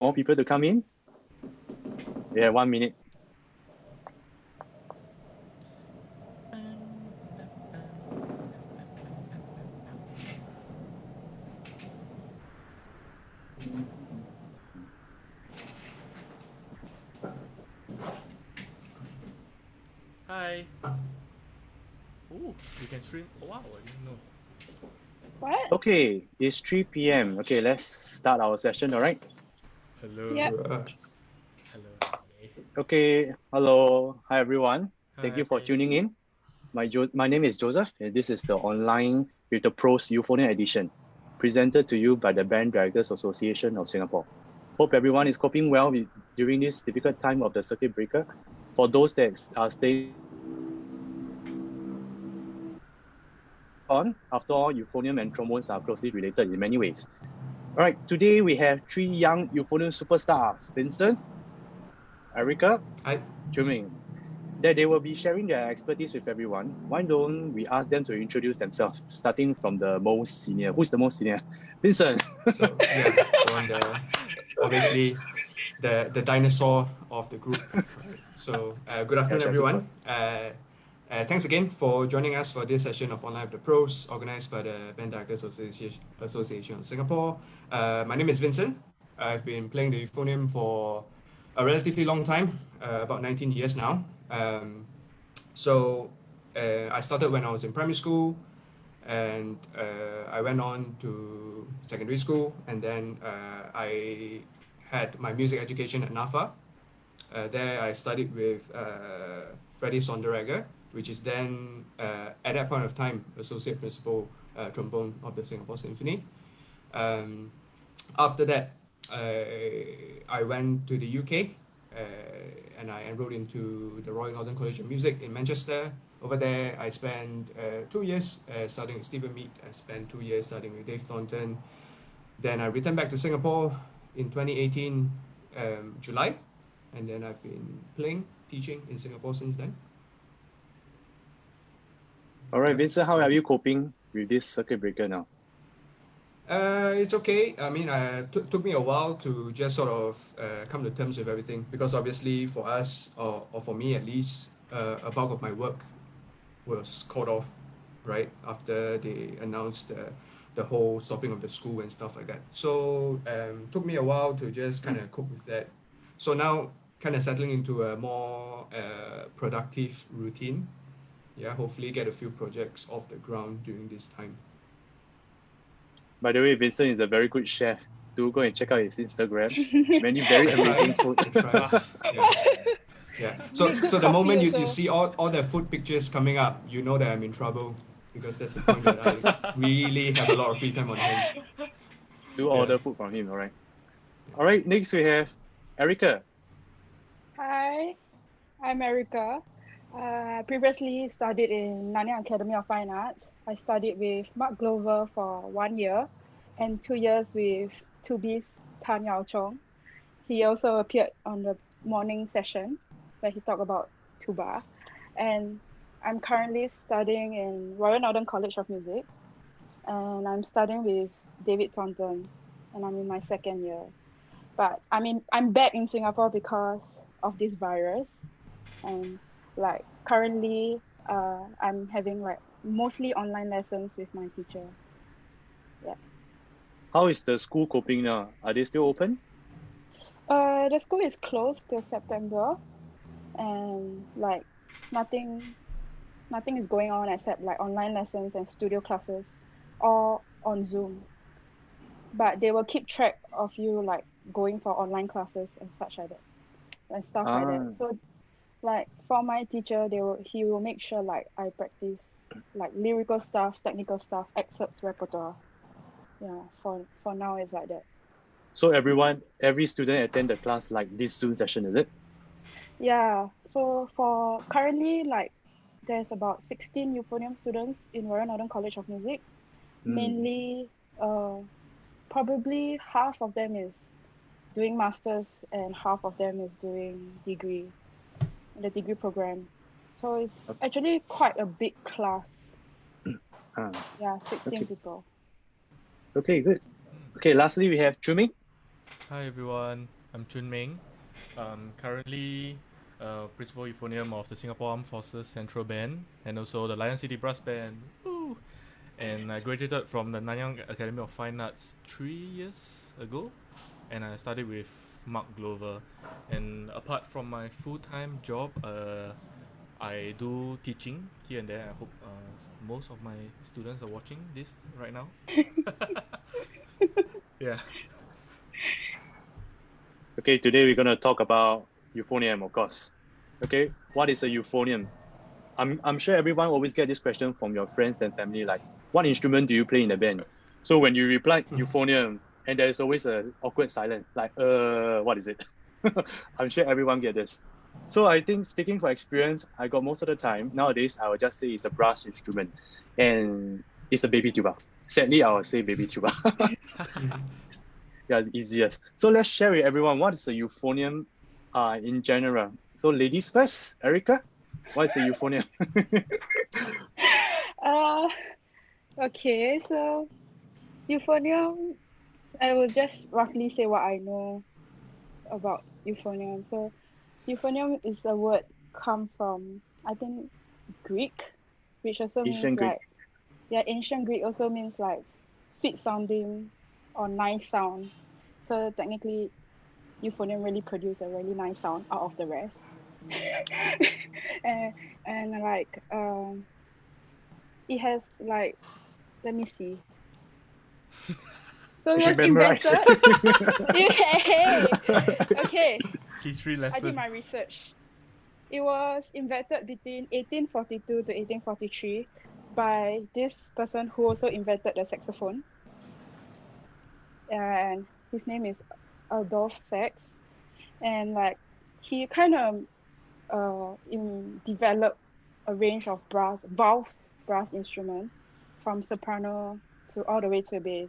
more people to come in. We have 1 minute. Hi. Ooh, you can stream. Oh, wow, I didn't know. What? Okay, it's 3 p.m. Okay, let's start our session, all right? Hello. Yep. Hello. Hey. Okay, hello. Hi, everyone. Thank you for Hi. tuning in. My name is Joseph, and this is the online with the Pros Euphonium edition, presented to you by the Band Directors Association of Singapore. Hope everyone is coping well during this difficult time of the circuit breaker. For those that are staying on, after all, euphonium and trombones are closely related in many ways. All right, today we have three young euphonium superstars, Vincent, Erica, Hi. Chuming, that they will be sharing their expertise with everyone. Why don't we ask them to introduce themselves, starting from the most senior. Who's the most senior? Vincent. So I'm obviously the dinosaur of the group. Right. So good afternoon, everyone. Thanks again for joining us for this session of Online with the Pros, organized by the Band Directors Association of Singapore. My name is Vincent. I've been playing the euphonium for a relatively long time, about 19 years now. I started when I was in primary school, and I went on to secondary school, and then I had my music education at NAFA. There I studied with Freddie Sonderegger, which is then at that point of time associate principal trombone of the Singapore Symphony. After that, I went to the UK, and I enrolled into the Royal Northern College of Music in Manchester. Over there, I spent 2 years studying with Stephen Mead. I spent 2 years studying with Dave Thornton. Then I returned back to Singapore in 2018, July, and then I've been teaching in Singapore since then. All right, Yeah, Vincent, how so- are you coping with this circuit breaker now? It's okay. I mean, took me a while to just sort of come to terms with everything, because obviously for us, or for me at least, a bulk of my work was called off right after they announced the whole stopping of the school and stuff like that. So took me a while to just kind of cope with that. So now kind of settling into a more productive routine. Yeah, hopefully get a few projects off the ground during this time. By the way, Vincent is a very good chef. Do go and check out his Instagram. Many very I try. amazing food. I try. Yeah. So Make good so the moment coffee you also. see all the food pictures coming up, you know that I'm in trouble, because that's the point that I really have a lot of free time on hand. Do Yeah. order food from him, all right? All right, next we have Erica. Hi, I'm Erica. I previously studied in Nanyang Academy of Fine Arts. I studied with Mark Glover for 1 year and 2 years with Tubi's Tan Yao Chong. He also appeared on the morning session where he talked about tuba. And I'm currently studying in Royal Northern College of Music, and I'm studying with David Thornton, and I'm in my second year. But I mean, I'm back in Singapore because of this virus, and like currently, I'm having like mostly online lessons with my teacher. Yeah. How is the school coping now? Are they still open? The school is closed till September, and like nothing, nothing is going on except like online lessons and studio classes, all on Zoom. But they will keep track of you like going for online classes and such like that and stuff like that. Ah, So like for my teacher, he will make sure like I practice like lyrical stuff, technical stuff, excerpts repertoire. Yeah, for now it's like that. so every student attend the class like this Zoom session, is it? Yeah. So for currently like there's about 16 euphonium students in Royal Northern College of Music. Mainly probably half of them is doing masters and half of them is doing the degree program. So it's actually quite a big class. Ah, Yeah, 16 okay. people. Okay, good. Okay, lastly we have Chumi. Hi everyone, I'm Chun Ming. Currently Principal Euphonium of the Singapore Armed Forces Central Band and also the Lion City Brass Band. Woo! And I graduated from the Nanyang Academy of Fine Arts 3 years ago, and I studied with Mark Glover. And apart from my full-time job, I do teaching here and there. I hope most of my students are watching this right now. Yeah. Okay, today we're gonna talk about euphonium, of course. Okay, what is a euphonium? I'm sure everyone always get this question from your friends and family, like, what instrument do you play in the band? So when you reply euphonium, and there's always a awkward silence, like, what is it? I'm sure everyone get this. So I think speaking for experience, I got most of the time nowadays I will just say it's a brass instrument, and it's a baby tuba. Sadly, I will say baby tuba. Yeah, it's easiest. So let's share with everyone what is a euphonium in general. So ladies first, Erica, what is a euphonium? Uh, okay, so euphonium, I will just roughly say what I know about euphonium. So euphonium is a word come from, I think, Greek, which also means Ancient Greek. like, yeah, ancient Greek also means like sweet sounding or nice sound. So technically, euphonium really produce a really nice sound out of the rest. and and like it has like, let me see. So You it should was memorize invented. it. Hey, okay, History I did lesson. my research. It was invented between 1842 to 1843 by this person who also invented the saxophone, and his name is Adolphe Sax. And like he kind of developed a range of valve brass instruments from soprano to all the way to bass.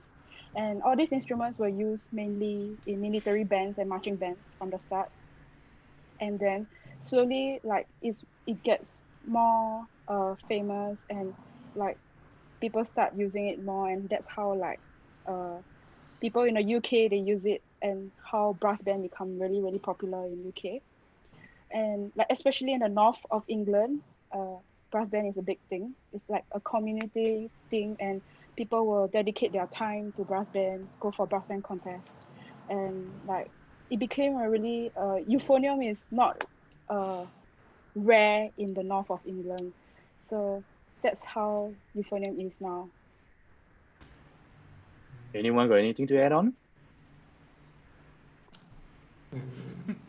And all these instruments were used mainly in military bands and marching bands from the start. And then slowly, like it gets more famous, and like people start using it more, and that's how like uh people in the UK they use it, and how brass band become really really popular in UK. And like especially in the north of England, brass band is a big thing. It's like a community thing, and people will dedicate their time to brass band, go for brass band contests, and like it became a really euphonium is not uh rare in the north of England, so that's how euphonium is now. Anyone got anything to add on?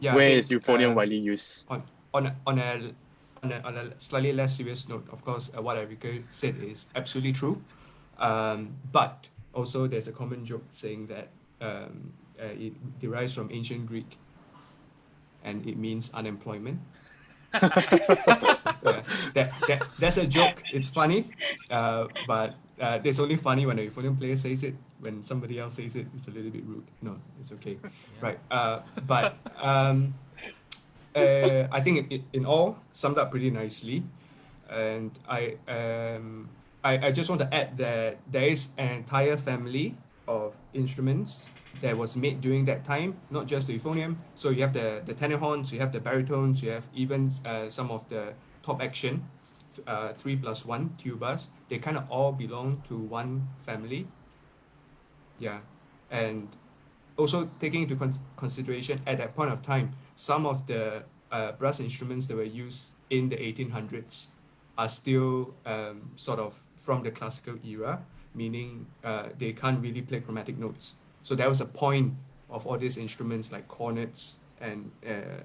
Yeah, I Where is think euphonium widely used? on a, on a on a slightly less serious note, of course, what Erica said is absolutely true. But also there's a common joke saying that it derives from ancient Greek and it means unemployment. Yeah, that's a joke. It's funny, but it's only funny when a euphonium player says it. When somebody else says it, it's a little bit rude. No, it's okay, Yeah. right? But I think it in all summed up pretty nicely, and I just want to add that there is an entire family of instruments that was made during that time, not just the euphonium. So you have the tenor horns, you have the baritones, you have even some of the top action, 3+1 tubas. They kind of all belong to one family. Yeah, and also taking into consideration at that point of time, some of the brass instruments that were used in the 1800s are still sort of from the classical era, meaning they can't really play chromatic notes. So that was a point of all these instruments like cornets and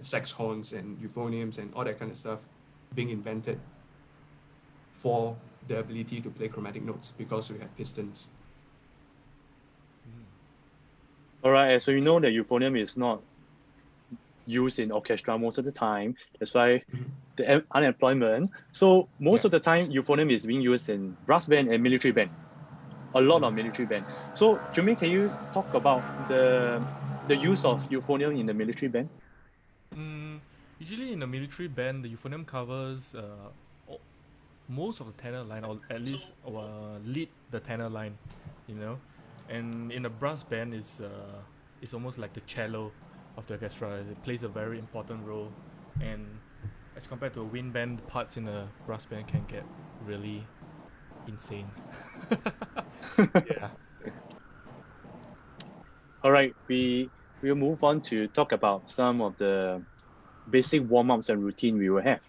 sax horns and euphoniums and all that kind of stuff being invented for the ability to play chromatic notes because we have pistons. All right, so you know that euphonium is not used in orchestra most of the time. That's why Mhm. the unemployment. So most Yeah. of the time, euphonium is being used in brass band and military band. A lot of military band. So Jimmy, can you talk about the use of euphonium in the military band? Mm, Usually in the military band, the euphonium covers most of the tenor line, or at least lead the tenor line, you know. And in a brass band is is almost like the cello of the orchestra. It plays a very important role, and as compared to a wind band, parts in a brass band can get really insane. Yeah. All right, we'll move on to talk about some of the basic warm-ups and routine we will have.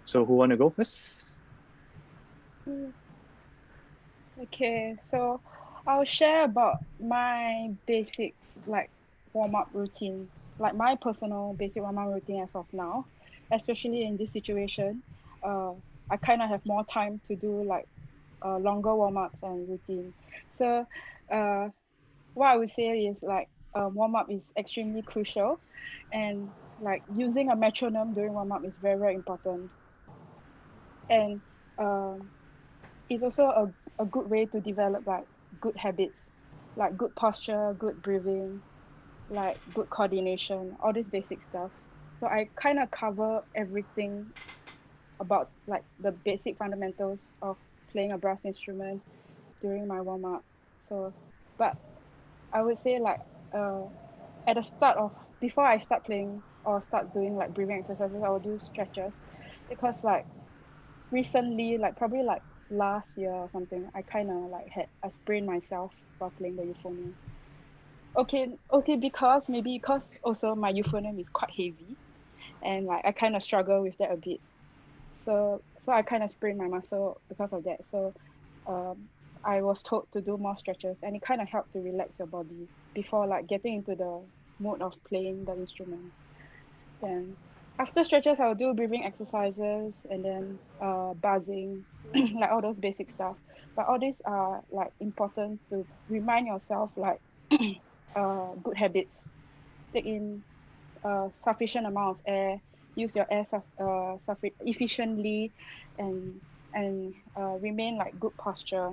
So who want to go first? Okay, so I'll share about my basic like warm-up routine, like my personal basic warm-up routine as of now, especially in this situation. Uh, I kind of have more time to do like longer warm-ups and routine. So, uh, what I would say is like warm-up is extremely crucial, and like using a metronome during warm-up is very, very important. And um it's also a good way to develop like good habits, like good posture, good breathing, like good coordination, all this basic stuff. So I kind of cover everything about like the basic fundamentals of playing a brass instrument during my warm up. So, but I would say like uh at the start of before I start playing or start doing like breathing exercises, I will do stretches because like recently, like probably like last year or something, I kind of like had I sprained myself while playing the euphonium. Okay, because maybe because also my euphonium is quite heavy and like I kind of struggle with that a bit. So I kind of sprained my muscle because of that. So um I was told to do more stretches and it kind of helped to relax your body before like getting into the mode of playing the instrument. Then after stretches, I'll do breathing exercises and then buzzing, like all those basic stuff. But all these are like important to remind yourself like good habits. Take in sufficient amount of air, use your air efficiently, and remain like good posture.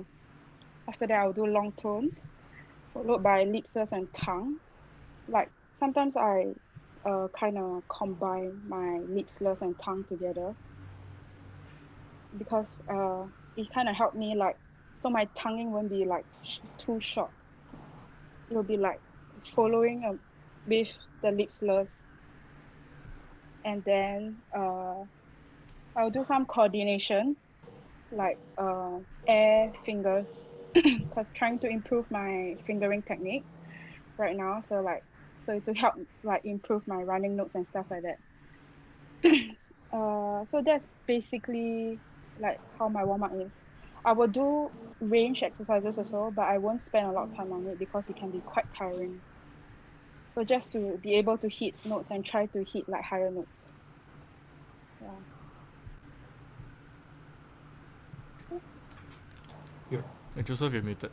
After that, I'll do long tones, followed by ellipses and tongue. Like sometimes I kind of combine my lip slurs and tongue together because it kind of helped me like so my tonguing won't be like too short. It will be like following with the lip slurs, and then I'll do some coordination like air fingers because trying to improve my fingering technique right now. So to help like improve my running notes and stuff like that. So that's basically like how my warm up is. I will do range exercises also, but I won't spend a lot of time on it because it can be quite tiring. So just to be able to hit notes and try to hit like higher notes. Yeah. Yeah. Joseph, you're muted.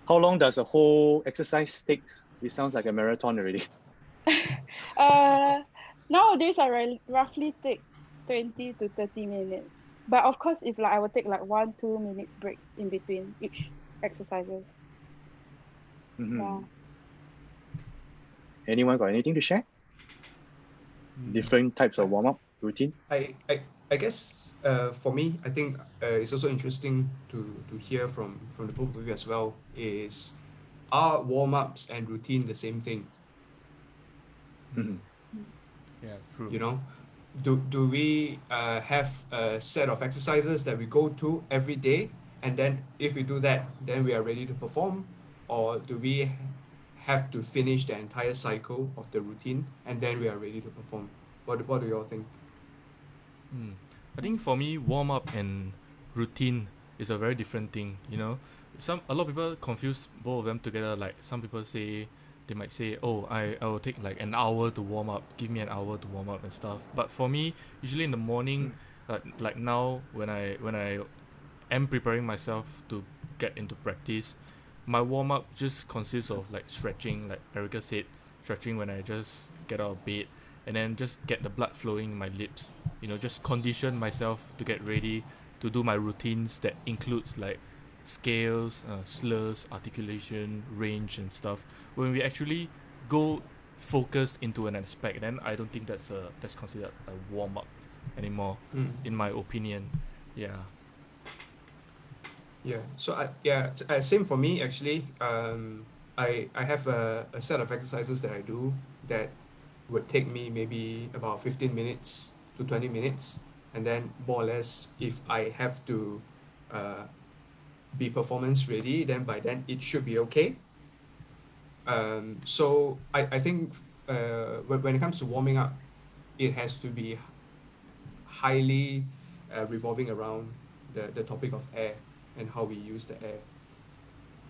How long does a whole exercise takes? It sounds like a marathon already. Nowadays I roughly take 20 to 30 minutes. But of course, if like I will take like 1-2 minutes break in between each exercises. Yeah. Anyone got anything to share? Different types of warm-up routine? I guess for me, I think it's also interesting to hear from the both of you as well. Is are warm-ups and routine the same thing? Yeah, true. You know, do we have a set of exercises that we go to every day, and then if we do that, then we are ready to perform, or do we have to finish the entire cycle of the routine and then we are ready to perform? What do you all think? I think for me, warm up and routine is a very different thing. You know, a lot of people confuse both of them together. Like some people say, they might say, "Oh, I will take like an hour to warm up. Give me an hour to warm up and stuff." But for me, usually in the morning, like now when I am preparing myself to get into practice, my warm up just consists of like stretching, like Erica said, stretching when I just get out of bed, and then just get the blood flowing in my lips. You know, just condition myself to get ready to do my routines that includes like scales, slurs, articulation, range, and stuff. When we actually go focus into an aspect, then I don't think that's considered a warm up anymore, in my opinion. Yeah. Yeah. So same for me actually. I have a set of exercises that I do that would take me maybe about 15 minutes to 20 minutes, and then more or less if I have to uh, be performance ready, then by then it should be okay. So I think when it comes to warming up, it has to be highly revolving around the topic of air and how we use the air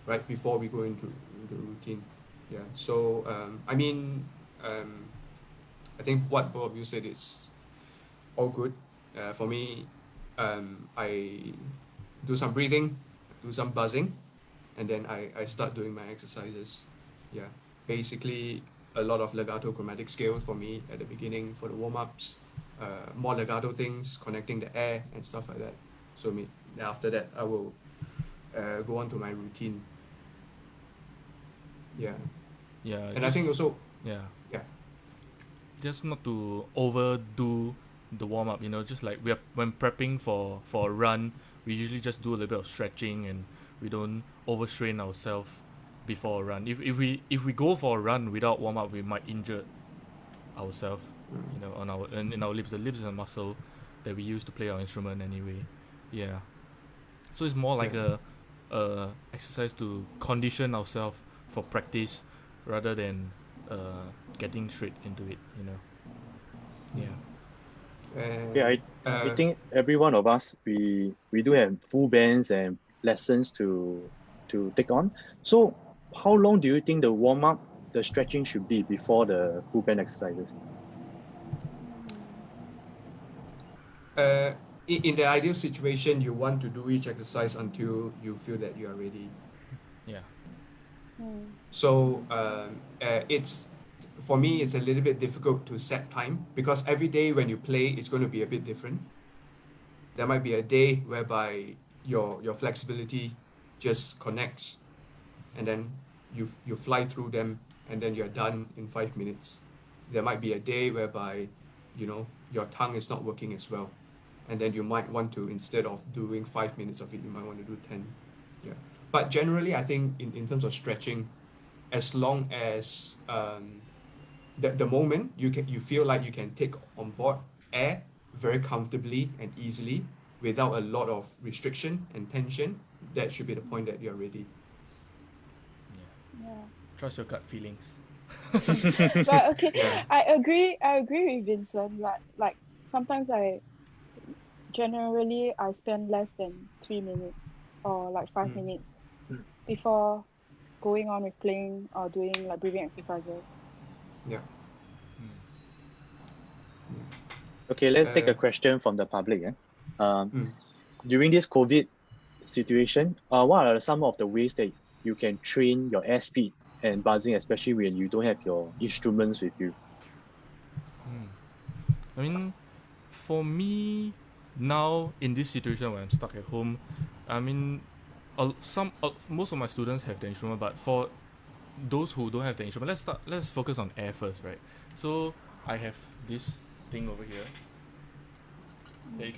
right before we go into the routine. Yeah. So um, I think what both of you said is all good. For me, I do some breathing, do some buzzing, and then I start doing my exercises. Yeah, basically a lot of legato chromatic scale for me at the beginning for the warm-ups, more legato things, connecting the air and stuff like that. So then after that, I will go on to my routine. Yeah, Yeah, and I think also, yeah, yeah, just not to overdo the warm up. Just like when prepping for a run, we usually just do a little bit of stretching and we don't overstrain ourselves before a run. If we go for a run without warm up, we might injure ourselves. On our in our lips. The lips is a muscle that we use to play our instrument anyway. Yeah. So it's more like yeah, a exercise to condition ourselves for practice rather than getting straight into it. Yeah. Yeah, and I think every one of us we do have full bands and lessons to take on. So how long do you think the warm up, the stretching should be before the full band exercises? uh, in the ideal situation, you want to do each exercise until you feel that you are ready. Yeah. So it's for me, it's a little bit difficult to set time because every day when you play, it's going to be a bit different. There might be a day whereby your flexibility just connects, and then you fly through them, and then you're done in 5 minutes. There might be a day whereby your tongue is not working as well, and then you might want to, instead of doing 5 minutes of it, you might want to do 10. Yeah, but generally I think in terms of stretching, as long as the moment you feel like you can take on board air very comfortably and easily without a lot of restriction and tension, that should be the point that you're ready. Yeah. Yeah. Trust your gut feelings. But okay, Yeah. I agree with Vincent. Like sometimes I spend less than 3 minutes or like five Mm. minutes before going on with playing or doing like breathing exercises. Yeah. Okay, let's take Uh, a question from the public. mm. During this COVID situation, what are some of the ways that you can train your airspeed and buzzing, especially when you don't have your instruments with you? I mean, for me, now in this situation where I'm stuck at home, I mean, most of my students have the instrument, but for those who don't have the instrument, let's focus on air first, right? So I have this thing over here that you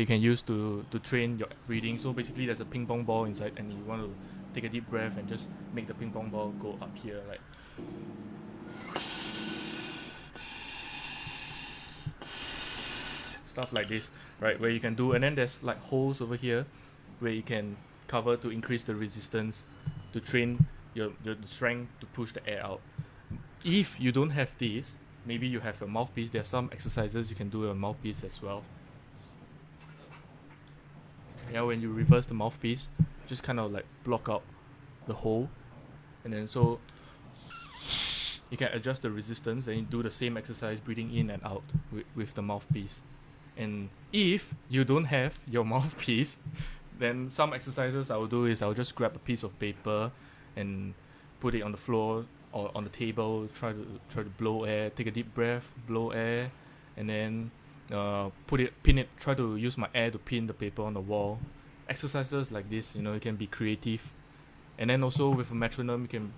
can use to train your breathing. So basically there's a ping pong ball inside and you want to take a deep breath and just make the ping pong ball go up here, like stuff like this, right? Where you can do, and then there's like holes over here where you can cover to increase the resistance, to train your strength to push the air out. If you don't have this, maybe you have a mouthpiece. There are some exercises you can do with a mouthpiece as well. Yeah, when you reverse the mouthpiece, just kind of like block out the hole, and then so you can adjust the resistance and you do the same exercise breathing in and out with the mouthpiece. And if you don't have your mouthpiece, then some exercises I will do is I'll just grab a piece of paper and put it on the floor or on the table, try to blow air, take a deep breath, blow air, and then pin it, try to use my air to pin the paper on the wall. Exercises like this, you can be creative. And then also with a metronome, you can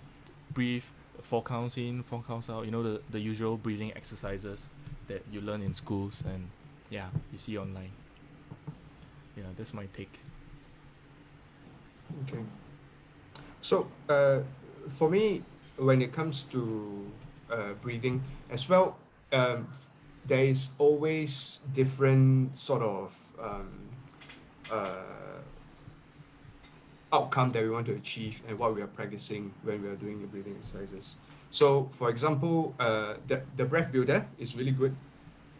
breathe 4 counts in, 4 counts out, the usual breathing exercises that you learn in schools and you see online. Yeah, that's my take. Okay. So for me, when it comes to breathing as well, there is always different sort of uh, outcome that we want to achieve and what we are practicing when we are doing the breathing exercises. So, for example, the breath builder is really good.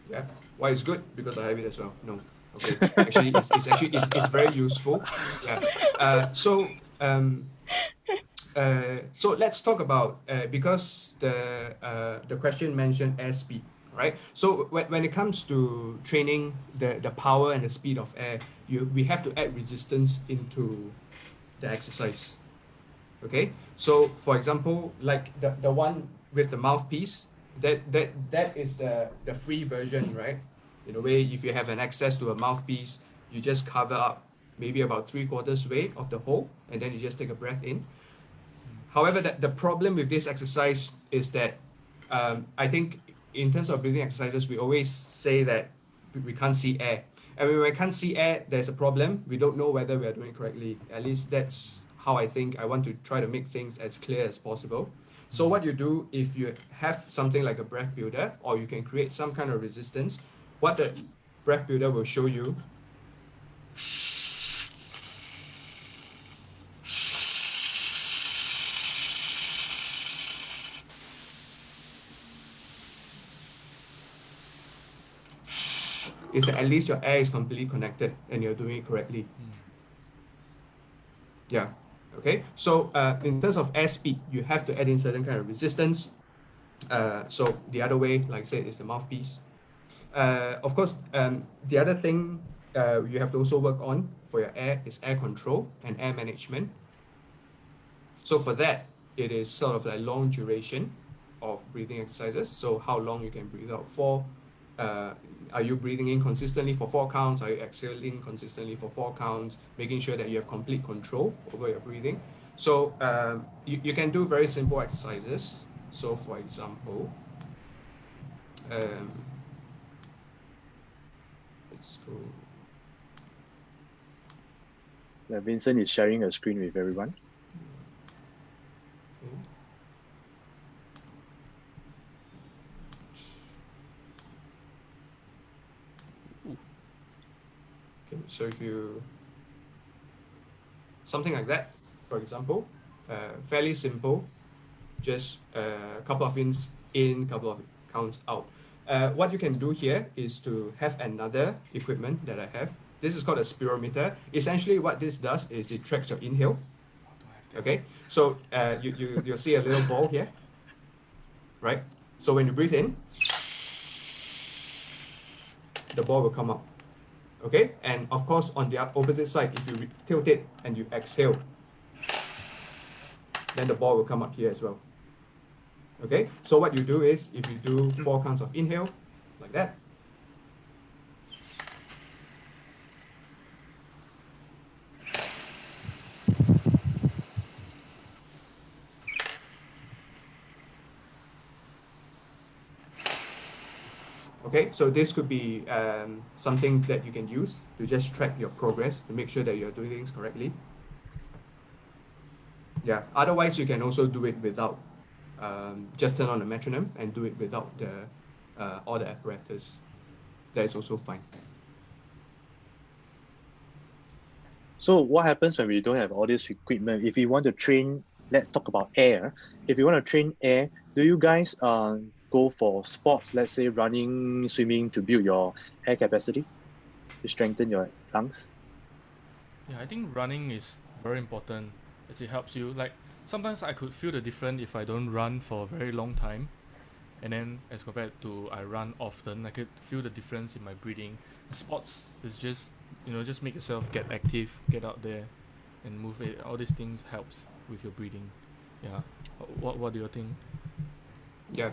Yeah. Why is good? Because I have it as well. No. Okay. Actually, it's very useful. Yeah. So let's talk about because the question mentioned airspeed, right? So when it comes to training the power and the speed of air, we have to add resistance into the exercise. Okay, so for example, like the one with the mouthpiece, that is the free version, right? In a way, if you have an access to a mouthpiece, you just cover up maybe about 3/4 way of the hole, and then you just take a breath in. However, the problem with this exercise is that I think in terms of breathing exercises, we always say that we can't see air. And when we can't see air, there's a problem. We don't know whether we are doing it correctly. At least that's how I think I want to try to make things as clear as possible. So what you do if you have something like a breath builder, or you can create some kind of resistance, what the breath builder will show you is that at least your air is completely connected and you're doing it correctly. Yeah. Okay. So in terms of air speed, you have to add in certain kind of resistance. So the other way, like I said, is the mouthpiece. Of course, the other thing you have to also work on for your air is air control and air management. So for that, it is sort of a long duration of breathing exercises. So how long you can breathe out for. Are you breathing in consistently for 4 counts? Are you exhaling consistently for 4 counts? Making sure that you have complete control over your breathing. So you can do very simple exercises. So for example, let's go. Vincent is sharing a screen with everyone. Okay, so if you something like that, for example, fairly simple, just a couple of in, couple of counts out. What you can do here is to have another equipment that I have. This is called a spirometer. Essentially, what this does is it tracks your inhale. Okay, so you'll see a little ball here, right? So when you breathe in, the ball will come up. Okay, and of course on the opposite side, if you tilt it and you exhale, then the ball will come up here as well. Okay, so what you do is if you do 4 counts of inhale, like that. Okay, so this could be something that you can use to just track your progress to make sure that you're doing things correctly. Yeah, otherwise you can also do it without, just turn on the metronome and do it without all the apparatus. That is also fine. So what happens when we don't have all this equipment? If we want to train, let's talk about air. If you want to train air, do you guys go for sports, let's say running, swimming, to build your air capacity, to strengthen your lungs? Yeah, I think running is very important as it helps you. Like sometimes I could feel the difference if I don't run for a very long time, and then as compared to I run often, I could feel the difference in my breathing. Sports is just just make yourself get active, get out there, and move it. All these things helps with your breathing. Yeah. What do you think? Yeah,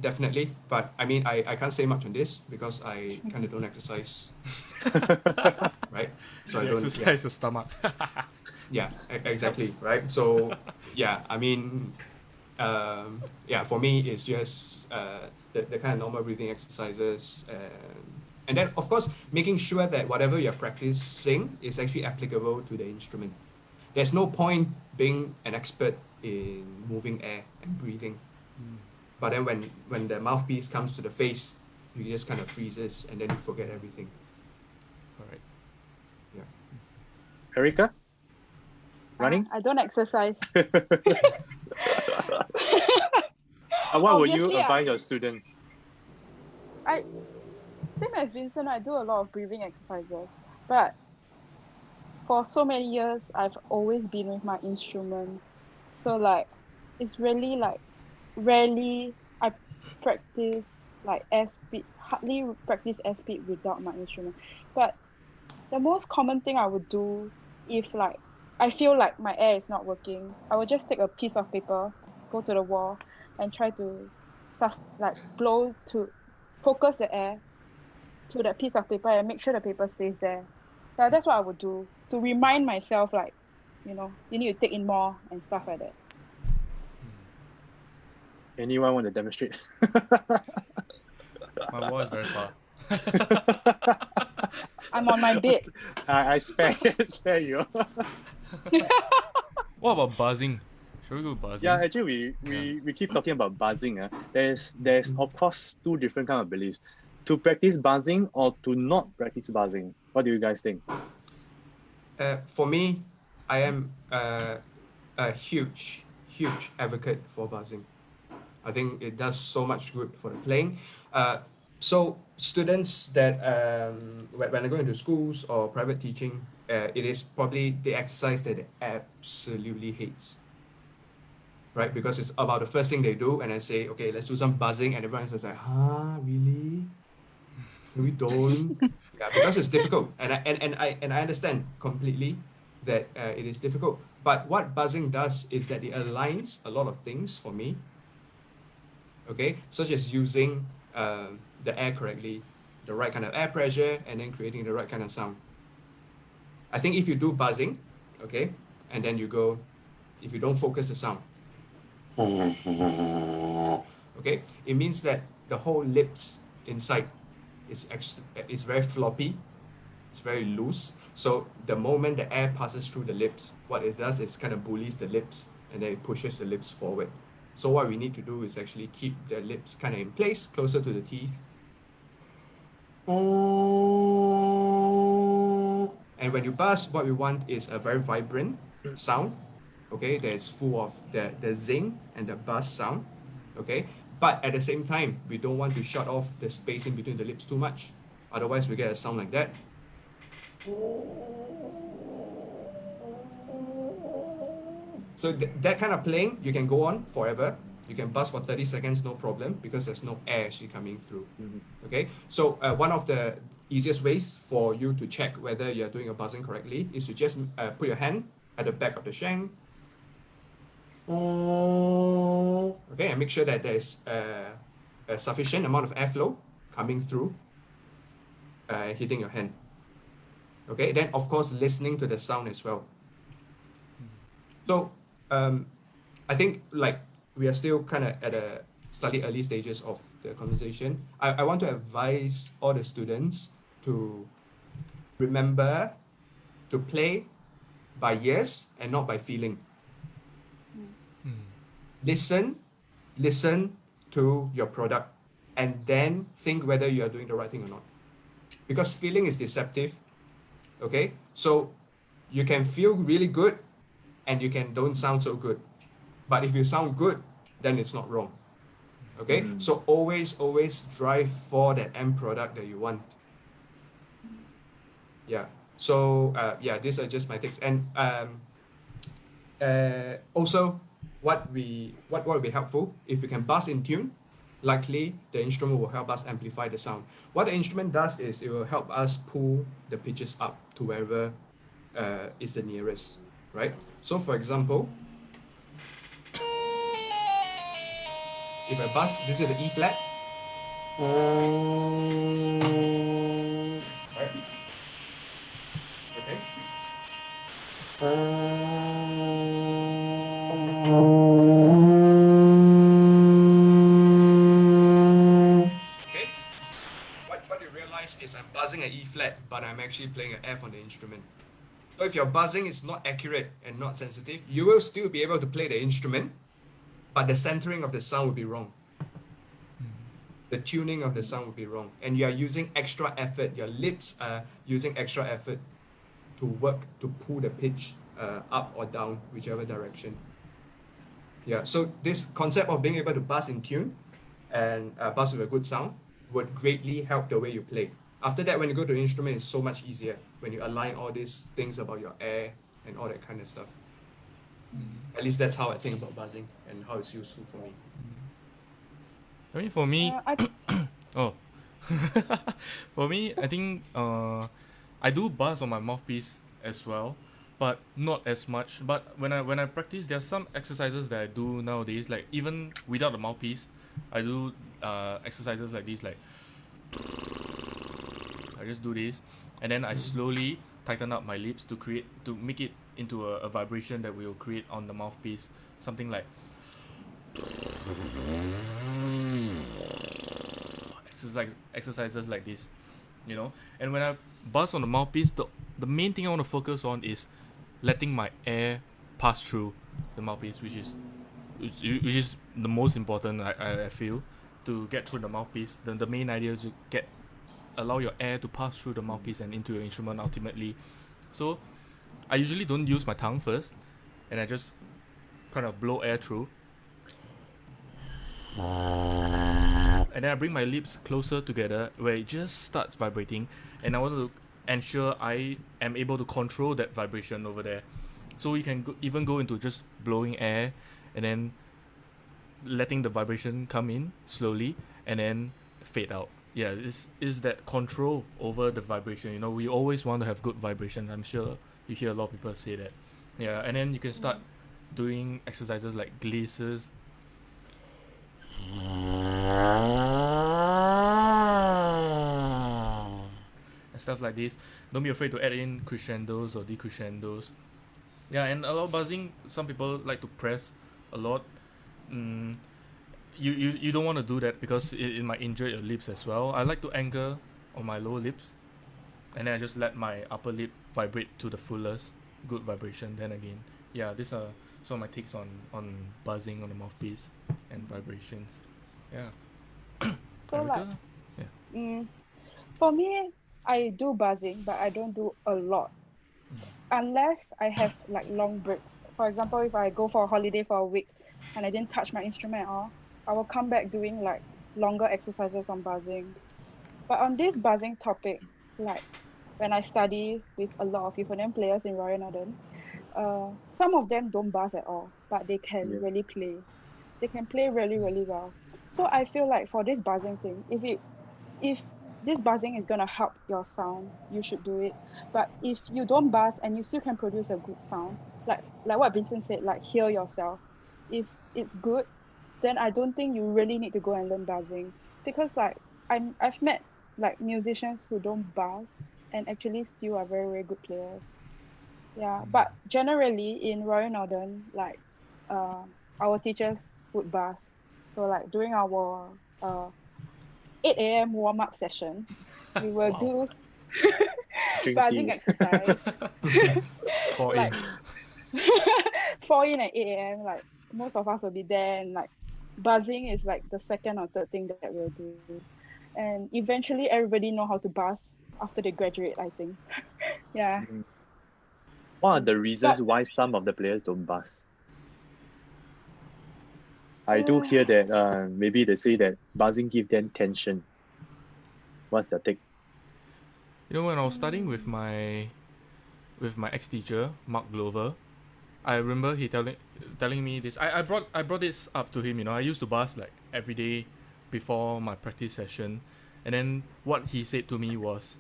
definitely. But I mean, I can't say much on this because I kind of don't exercise, right? So I You don't. exercise your stomach. Yeah, exactly, right? So yeah, I mean, yeah, for me, it's just the kind of normal breathing exercises. And then, of course, making sure that whatever you're practicing is actually applicable to the instrument. There's no point being an expert in moving air and breathing. But then when the mouthpiece comes to the face, you just kind of freezes and then you forget everything. All right. Yeah. Erica? Running? I don't exercise. What would you Obviously, advise your students? Same as Vincent, I do a lot of breathing exercises. But for so many years, I've always been with my instrument. So like, it's really like rarely I practice like airspeed, hardly practice airspeed without my instrument. But the most common thing I would do if like I feel like my air is not working, I would just take a piece of paper, go to the wall, and try to like blow to focus the air to that piece of paper and make sure the paper stays there. Yeah, that's what I would do to remind myself like, you need to take in more and stuff like that. Anyone want to demonstrate? My wall is very far. I'm on my bed. I spare you. What about buzzing? Should we go buzzing? Yeah, actually, we keep talking about buzzing. There's of course two different kind of beliefs: to practice buzzing or to not practice buzzing. What do you guys think? For me, I am a huge advocate for buzzing. I think it does so much good for the playing. So students that when they go into schools or private teaching, it is probably the exercise that they absolutely hates. Right, because it's about the first thing they do, and I say, okay, let's do some buzzing, and everyone's just like, huh, really? We don't. Yeah, because it's difficult, and I understand completely that it is difficult. But what buzzing does is that it aligns a lot of things for me. Okay, such as using the air correctly, the right kind of air pressure, and then creating the right kind of sound. I think if you do buzzing, okay, and then you go, if you don't focus the sound, okay, it means that the whole lips inside is very floppy, it's very loose. So the moment the air passes through the lips, what it does is kind of bullies the lips and then it pushes the lips forward. So what we need to do is actually keep the lips kind of in place, closer to the teeth. And when you buzz, what we want is a very vibrant sound, okay, that is full of the zing and the buzz sound, okay? But at the same time, we don't want to shut off the space in between the lips too much. Otherwise, we get a sound like that. So that kind of playing, you can go on forever. You can buzz for 30 seconds, no problem, because there's no air actually coming through. Okay, so one of the easiest ways for you to check whether you're doing your buzzing correctly is to just put your hand at the back of the shank. Okay, and make sure that there's a sufficient amount of airflow coming through, hitting your hand. Okay, then of course listening to the sound as well. So I think like we are still kind of at a slightly early stages of the conversation. I want to advise all the students to remember to play by ears and not by feeling. Listen to your product and then think whether you are doing the right thing or not. Because feeling is deceptive, okay? So you can feel really good and you don't sound so good. But if you sound good, then it's not wrong. Okay, so always drive for that end product that you want. Yeah. So yeah, these are just my tips. And also, what will be helpful if you can buzz in tune. Likely, the instrument will help us amplify the sound. What the instrument does is it will help us pull the pitches up to wherever is the nearest, right? So, for example, if I buzz, this is an E flat. Right? Okay. Okay. What you realize is I'm buzzing an E flat, but I'm actually playing an F on the instrument. So if your buzzing is not accurate and not sensitive, you will still be able to play the instrument, but the centering of the sound will be wrong. The tuning of the sound will be wrong. And you are using extra effort. Your lips are using extra effort to work, to pull the pitch up or down, whichever direction. Yeah, so this concept of being able to buzz in tune and buzz with a good sound would greatly help the way you play. After that, when you go to the instrument, it's so much easier when you align all these things about your air and all that kind of stuff. At least that's how I think about buzzing and how it's useful for me. I mean, for me, I oh, for me, I think I do buzz on my mouthpiece as well, but not as much. But when I practice, there are some exercises that I do nowadays, like even without the mouthpiece, I do exercises like this, like I just do this, and then I slowly tighten up my lips to make it into a vibration that will create on the mouthpiece, something like exercises like this, you know. And when I buzz on the mouthpiece, the main thing I want to focus on is letting my air pass through the mouthpiece, which is the most important. I feel, to get through the mouthpiece. The main idea is to allow your air to pass through the mouthpiece and into your instrument ultimately. So I usually don't use my tongue first, and I just kind of blow air through. And then I bring my lips closer together where it just starts vibrating, and I want to ensure I am able to control that vibration over there. So you can even go into just blowing air and then letting the vibration come in slowly and then fade out. Yeah, is that control over the vibration. You know, we always want to have good vibration. I'm sure you hear a lot of people say that. Yeah, and then you can start doing exercises like glaces. And stuff like this. Don't be afraid to add in crescendos or decrescendos. Yeah, and a lot of buzzing, some people like to press a lot. You don't want to do that because it might injure your lips as well. I like to anchor on my lower lips, and then I just let my upper lip vibrate to the fullest, good vibration. Then again, yeah, these are some of my takes on buzzing on the mouthpiece and vibrations. Yeah. so like Erica? for me, I do buzzing, but I don't do a lot unless I have like long breaks. For example, if I go for a holiday for a week and I didn't touch my instrument at all, I will come back doing like longer exercises on buzzing. But on this buzzing topic, like when I study with a lot of euphonium players in Royal Northern, some of them don't buzz at all, but they can Yeah. really play. They can play really, really well. So I feel like for this buzzing thing, if this buzzing is gonna help your sound, you should do it. But if you don't buzz and you still can produce a good sound, like what Vincent said, like hear yourself. If it's good, then I don't think you really need to go and learn buzzing, because like I've met like musicians who don't buzz and actually still are very, very good players. Yeah, but generally in Royal Northern, like uh our teachers would buzz. So like during our 8 a.m. warm up session, we will Wow. do Drink buzzing tea. exercise. Fall Like in. 4 in at 8 a.m. Like most of us will be there, and like buzzing is like the second or third thing that we'll do. And eventually everybody know how to buzz after they graduate, I think. Yeah. Mm. What are the reasons But why some of the players don't buzz? I do uh, hear that maybe they say that buzzing give them tension. What's the take? You know, when I was studying mm, with my ex teacher, Mark Glover, I remember he telling me this. I brought this up to him. You know, I used to buzz like every day before my practice session, and then what he said to me was,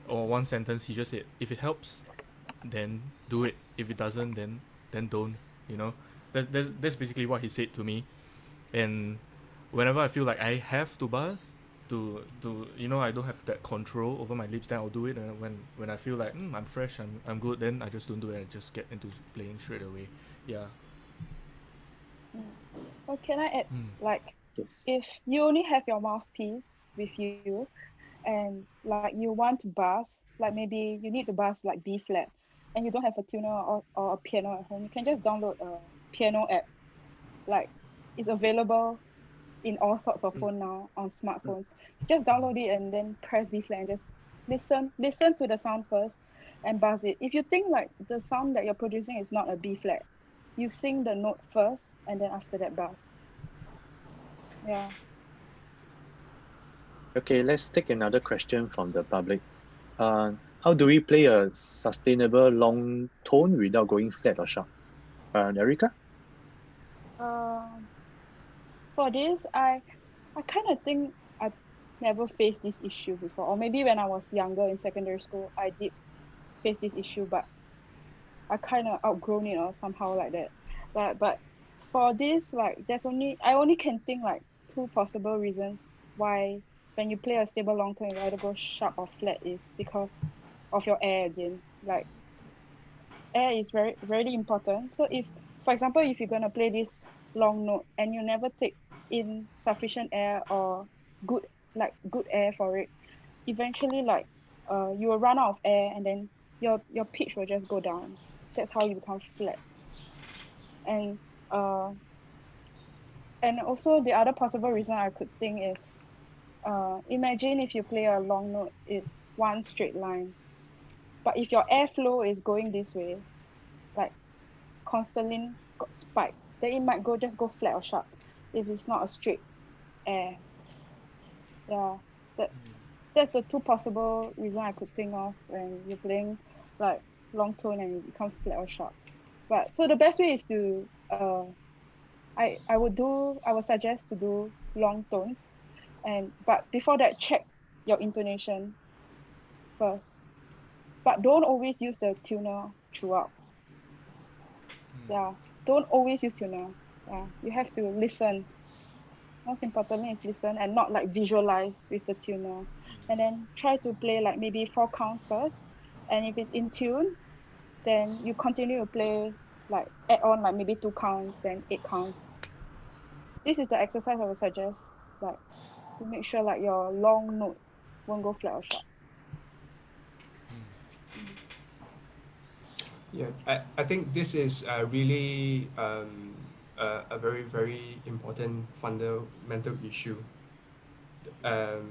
or one sentence, he just said, "If it helps, then do it. If it doesn't, then don't." You know, that's basically what he said to me. And whenever I feel like I have to buzz, to you know, I don't have that control over my lips, then I'll do it. And when I feel like I'm fresh, I'm good, then I just don't do it. I just get into playing straight away. Yeah. mm. Oh, can I add, Mm. like, Yes. if you only have your mouthpiece with you and like you want to buzz, like maybe you need to buzz like B flat, and you don't have a tuner or a piano at home, you can just download a piano app. Like, it's available in all sorts of phone now on smartphones. Just download it and then press B flat and just listen to the sound first and buzz it. If you think like the sound that you're producing is not a B flat, you sing the note first and then after that buzz. Yeah. Okay, let's take another question from the public. How do we play a sustainable long tone without going flat or sharp? Erica? For this, I kind of think I never faced this issue before, or maybe when I was younger in secondary school, I did face this issue, but I kind of outgrown it or somehow like that. But for this, like, I only can think like two possible reasons why when you play a stable long tone, you either go sharp or flat is because of your air again. Like, air is very very important. So if, for example, if you're gonna play this long note and you never take in sufficient air or good air for it, eventually like you will run out of air and then your pitch will just go down. That's how you become flat. And uh and also the other possible reason I could think is imagine if you play a long note, it's one straight line. But if your airflow is going this way, like constantly got spike, then it might just go flat or sharp if it's not a straight air. Yeah, that's the two possible reason I could think of when you're playing like long tone and it becomes flat or sharp. But so the best way is to I would suggest to do long tones, but before that check your intonation first. But don't always use the tuner throughout. Yeah, don't always use tuner. Yeah, you have to listen. Most importantly is listen and not like visualize with the tuner. And then try to play like maybe 4 counts first. And if it's in tune, then you continue to play, like add on like maybe 2 counts, then 8 counts. This is the exercise I would suggest, like to make sure like your long note won't go flat or sharp. Yeah, I think this is really a very, very important fundamental issue. The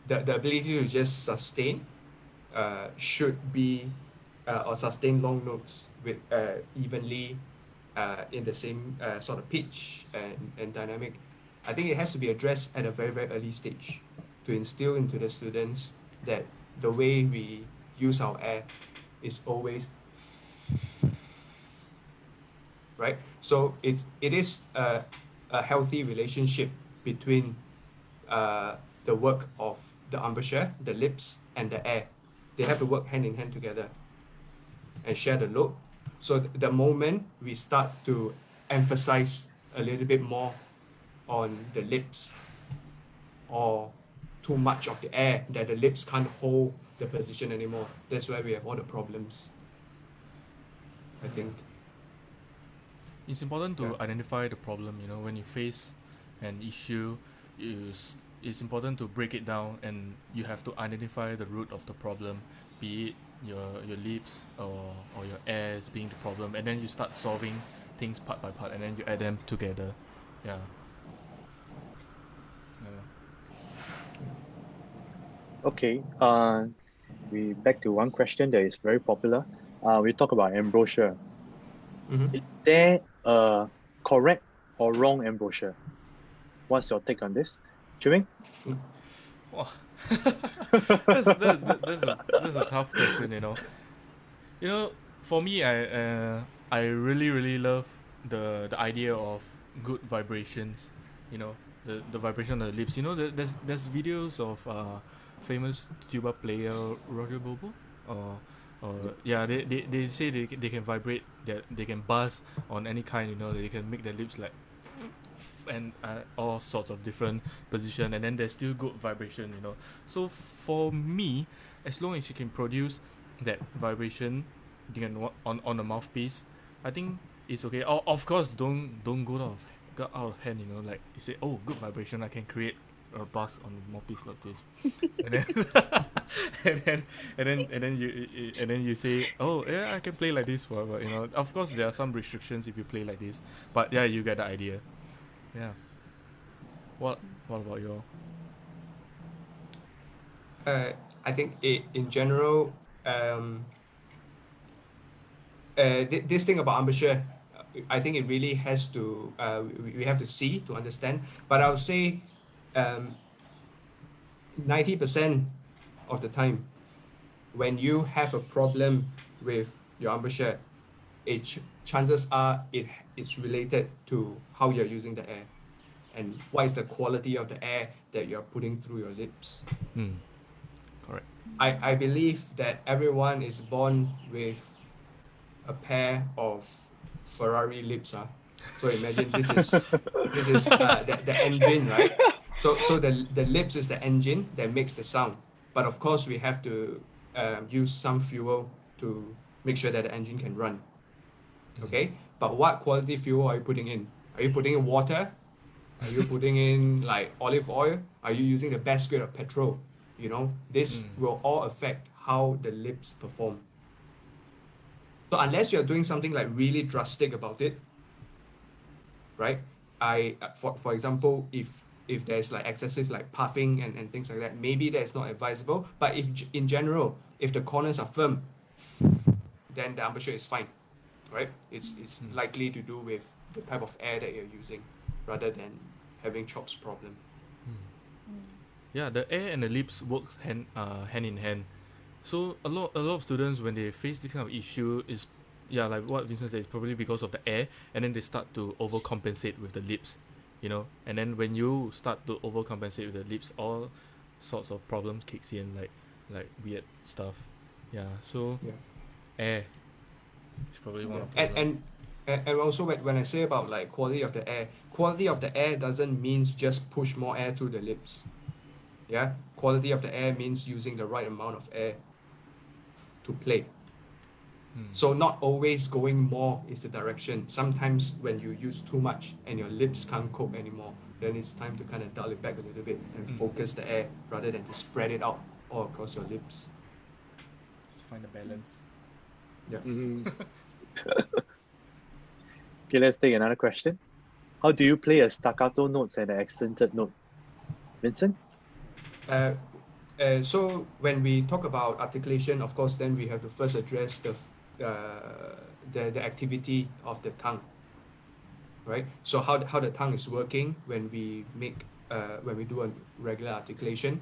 ability to just sustain should be or sustain long notes with evenly in the same sort of pitch and dynamic. I think it has to be addressed at a very, very early stage to instill into the students that the way we use our air is always right. So it is a healthy relationship between the work of the embouchure, the lips, and the air. They have to work hand in hand together and share the load. So the moment we start to emphasize a little bit more on the lips or too much of the air that the lips can't hold the position anymore, that's where we have all the problems, I think. It's important to identify the problem. When you face an issue, it's important to break it down, and you have to identify the root of the problem, be it your lips or your air as being the problem, and then you start solving things part by part, and then you add them together. Yeah. Okay, we back to one question that is very popular. We talk about embouchure. Mm-hmm. Is there a correct or wrong embouchure? What's your take on this? Chuming? Wow. that's a tough question. For me, I really really love the idea of good vibrations. The vibration of the lips. There's videos of famous tuba player Roger Bobo, or yeah, they say they can vibrate, that they can buzz on any kind. They can make their lips like and all sorts of different position, and then there's still good vibration. So for me, as long as you can produce that vibration, you can on the mouthpiece, I think it's okay. Of course, don't go out of hand. Like you say, oh, good vibration, I can create a buzz on the mouthpiece like this, and then and then you say, oh yeah, I can play like this forever. You know, of course there are some restrictions if you play like this, but yeah, you get the idea. Yeah. What about you all? I think in general, this thing about embouchure, I think it really has to, we have to see to understand. But I would say 90% of the time, when you have a problem with your embouchure, chances are it's related to how you're using the air and what is the quality of the air that you're putting through your lips. Correct. I believe that everyone is born with a pair of Ferrari lips. So imagine this is the engine, right? So the lips is the engine that makes the sound. But of course, we have to use some fuel to make sure that the engine can run. Okay, but what quality fuel are you putting in? Are you putting in water? Are you putting in like olive oil? Are you using the best grade of petrol? You know, this will all affect how the lips perform. So unless you're doing something like really drastic about it, right? For example, if there's like excessive like puffing and things like that, maybe that's not advisable. But if in general, if the corners are firm, then the embouchure is fine, right? It's likely to do with the type of air that you're using rather than having chops problem. Yeah, the air and the lips works hand in hand. So a lot of students, when they face this kind of issue, is like what Vincent said, it's probably because of the air, and then they start to overcompensate with the lips, you know. And then when you start to overcompensate with the lips, all sorts of problems kicks in, like weird stuff. Yeah. So Yeah. air is probably one of the And also when I say about like quality of the air doesn't mean just push more air through the lips. Yeah, quality of the air means using the right amount of air to play. So not always going more is the direction. Sometimes when you use too much and your lips can't cope anymore, then it's time to kind of dial it back a little bit and focus the air rather than to spread it out all across your lips. just to find a balance. Yeah. Okay, let's take another question. How do you play a staccato notes and an accented note? Vincent? So when we talk about articulation, of course, then we have to first address the activity of the tongue, right? So how the tongue is working when we do a regular articulation.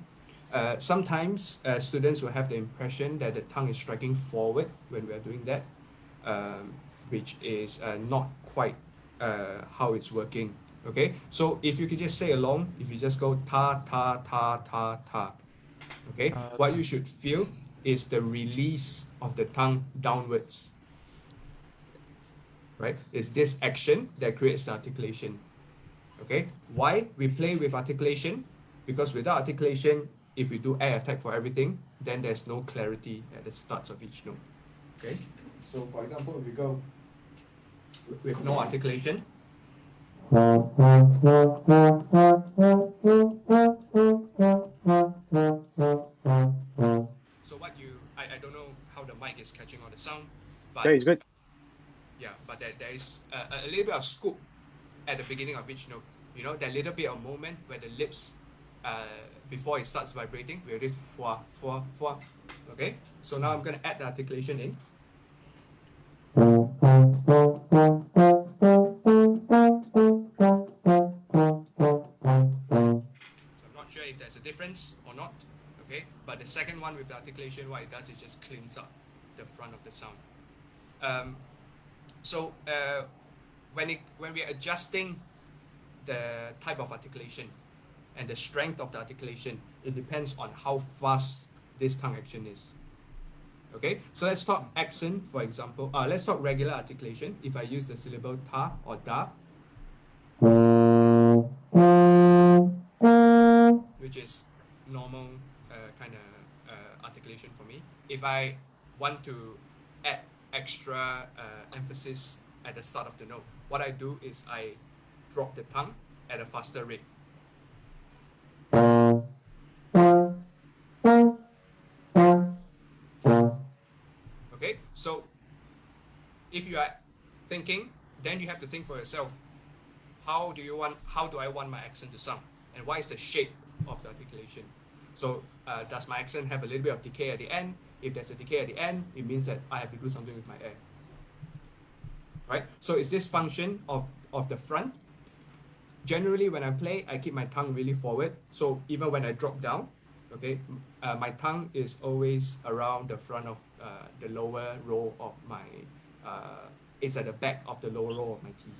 Sometimes students will have the impression that the tongue is striking forward when we are doing that, which is not quite how it's working. Okay, so if you could just say along, if you just go ta ta ta ta ta, okay, what you should feel is the release of the tongue downwards, right? It's this action that creates the articulation. Okay, why we play with articulation? Because without articulation, if we do air attack for everything, then there's no clarity at the starts of each note. Okay, so for example, if we go with no articulation, so what I don't know how the mic is catching all the sound, but Yeah, it's good. yeah, but there is a little bit of scoop at the beginning of each note. You know, that little bit of moment where the lips, before it starts vibrating, we this fwa fwa fwa. Okay, so now I'm gonna add the articulation in. So I'm not sure if there's a difference or not. Okay, but the second one with the articulation, what it does is just cleans up the front of the sound. So when we're adjusting the type of articulation and the strength of the articulation, it depends on how fast this tongue action is. Okay, so let's talk accent, for example. Let's talk regular articulation. If I use the syllable ta or da, which is normal kind of articulation for me. If I want to add extra emphasis at the start of the note, what I do is I drop the tongue at a faster rate. So I'm Okay, so if you are thinking, then you have to think for yourself, how do I want my accent to sound, and what is the shape of the articulation? So does my accent have a little bit of decay at the end? If there's a decay at the end, it means that I have to do something with my air. Right? So it's this function of the front. Generally, when I play, I keep my tongue really forward. So even when I drop down, okay, my tongue is always around the front of the lower row of my, it's at the back of the lower row of my teeth.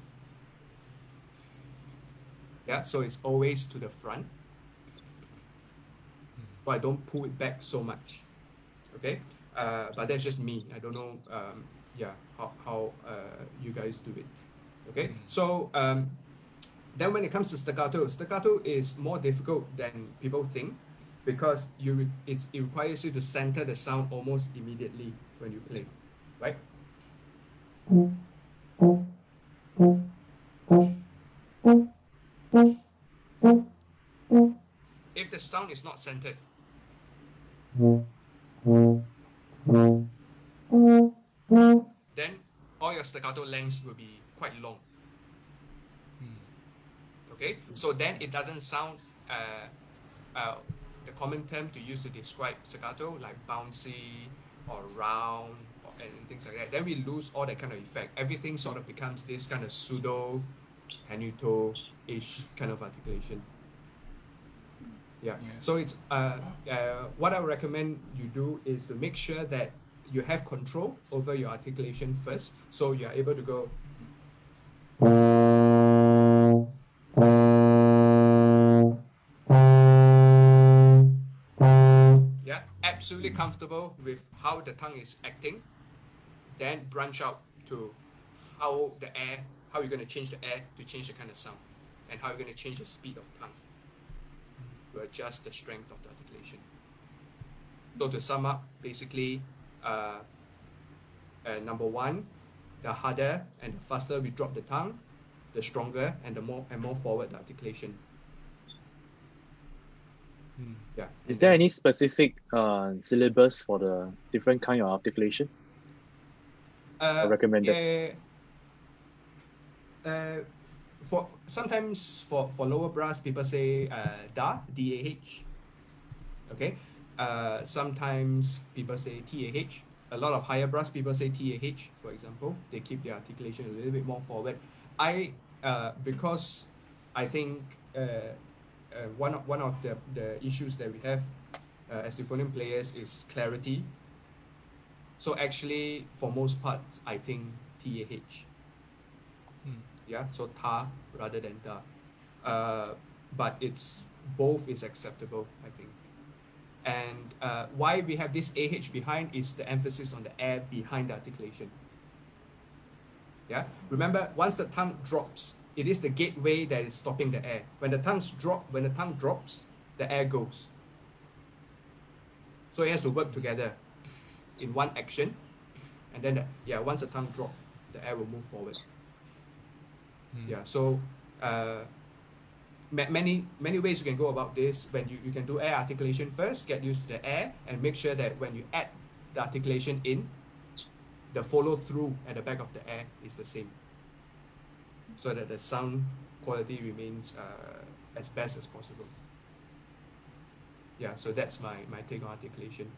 Yeah, so it's always to the front. So I don't pull it back so much. Okay, but that's just me. I don't know, how you guys do it. Okay, so then when it comes to staccato is more difficult than people think, because it requires you to center the sound almost immediately when you play, right? If the sound is not centered, then all your staccato lengths will be quite long. Okay, so then it doesn't sound the common term to use to describe staccato, like bouncy or round and things like that. Then we lose all that kind of effect. Everything sort of becomes this kind of pseudo tenuto-ish kind of articulation. Yeah. So it's what I recommend you do is to make sure that you have control over your articulation first, so you are able to go. Yeah, absolutely comfortable with how the tongue is acting. Then branch out to how you're going to change the air to change the kind of sound, and how you're going to change the speed of tongue to adjust the strength of the articulation. So to sum up, basically, number one, the harder and the faster we drop the tongue, the stronger and the more forward the articulation. Yeah. Is there any specific syllabus for the different kind of articulation recommended? For sometimes for lower brass, people say da, D-A-H. Okay. Sometimes people say T-A-H. A lot of higher brass people say T-A-H, for example. They keep their articulation a little bit more forward. Because I think one of the issues that we have as euphonium players is clarity. So actually, for most parts, I think T-A-H. Yeah, so ta rather than da. But both is acceptable, I think. And why we have this AH behind is the emphasis on the air behind the articulation. Yeah, remember, once the tongue drops, it is the gateway that is stopping the air. When the tongue drops, the air goes. So it has to work together in one action, and then once the tongue drops, the air will move forward. Yeah, so many ways you can go about this. When you can do air articulation first, get used to the air, and make sure that when you add the articulation in, the follow through at the back of the air is the same, so that the sound quality remains as best as possible. Yeah, so that's my take on articulation.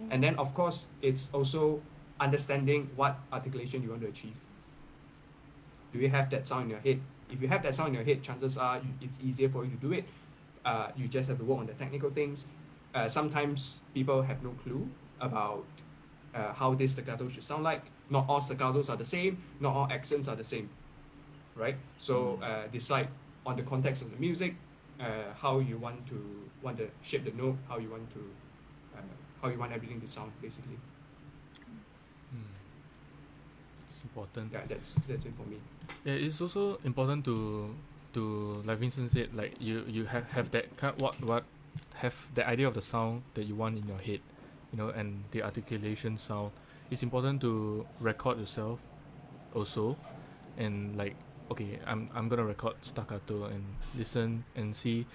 And then of course it's also understanding what articulation you want to achieve. Do you have that sound in your head? If you have that sound in your head, chances are it's easier for you to do it. You just have to work on the technical things. Sometimes people have no clue about how this staccato should sound like. Not all staccatos are the same. Not all accents are the same, right? So decide on the context of the music, how you want to shape the note, how you want everything to sound, basically. It's important. Yeah, that's it for me. Yeah, it's also important to like Vincent said, like you have that kind what have the idea of the sound that you want in your head, and the articulation sound. It's important to record yourself also, and like, okay, I'm gonna record staccato and listen and see,